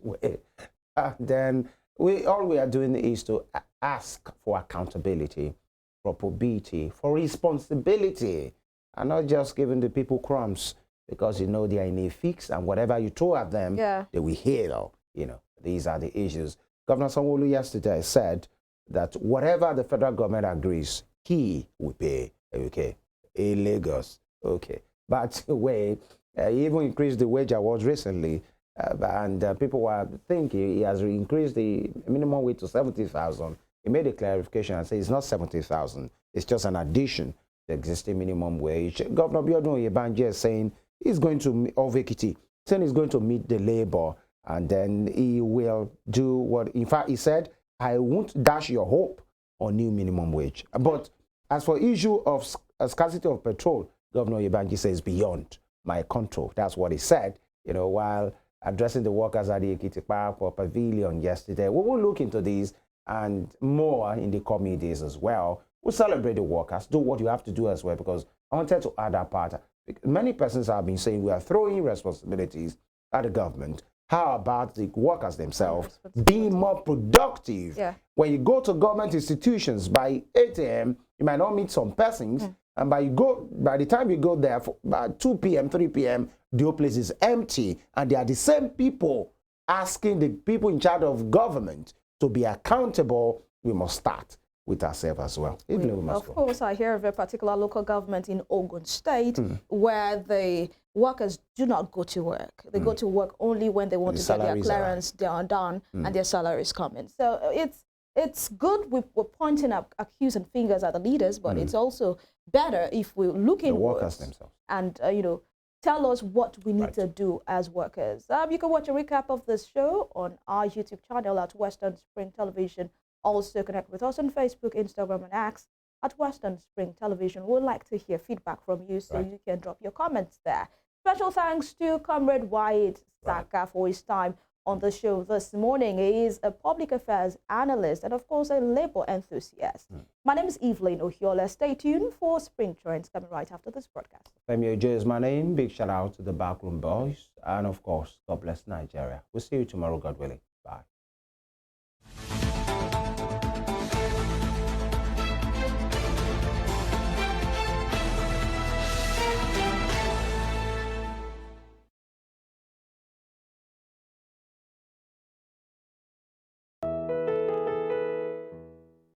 then all we are doing is to ask for accountability, for probity, for responsibility, and not just giving the people crumbs because they are in a fix and whatever you throw at them, they will heal. These are the issues. Governor Sanwo-Olu yesterday said that whatever the federal government agrees, he will pay. Okay, in Lagos. Okay. But he even increased the wage awards recently, and people were thinking he has increased the minimum wage to 70,000. He made a clarification and said it's not 70,000. It's just an addition to the existing minimum wage. Governor Biodun Oyebanje is saying he's going to, of Ekiti, saying he's going to meet the labor, and then he will do what, in fact, he said, I won't dash your hope on new minimum wage. But as for issue of scarcity of petrol, Governor Oyebanje says beyond my control. That's what he said, while addressing the workers at the Ekiti Park or Pavilion yesterday. We will look into these and more in the coming days as well. We'll celebrate the workers, do what you have to do as well, because I wanted to add that part. Many persons have been saying we are throwing responsibilities at the government. How about the workers themselves being more productive? Yeah. When you go to government institutions by 8 a.m., you might not meet some persons, and by the time you go there, by 2 p.m., 3 p.m., the whole place is empty, and they are the same people asking the people in charge of government to be accountable. We must start with ourselves as well. Evelyn, we must of course, I hear of a particular local government in Ogun State where the workers do not go to work. They go to work only when they want to get their clearance done and their salaries come in. So it's good we're pointing up, accusing fingers at the leaders, but it's also better if we look in the workers themselves and tell us what we need to do as workers. You can watch a recap of this show on our YouTube channel at Western Spring Television. Also connect with us on Facebook, Instagram, and X at Western Spring Television. We'd like to hear feedback from you, so you can drop your comments there. Special thanks to Comrade Waheed Saka for his time on the show this morning. He is a public affairs analyst and, of course, a labor enthusiast. My name is Evelyn Ohiolei. Stay tuned for Spring Trends coming right after this broadcast. Femi is my name. Big shout out to the Backroom Boys. And, of course, God bless Nigeria. We'll see you tomorrow, God willing. Bye.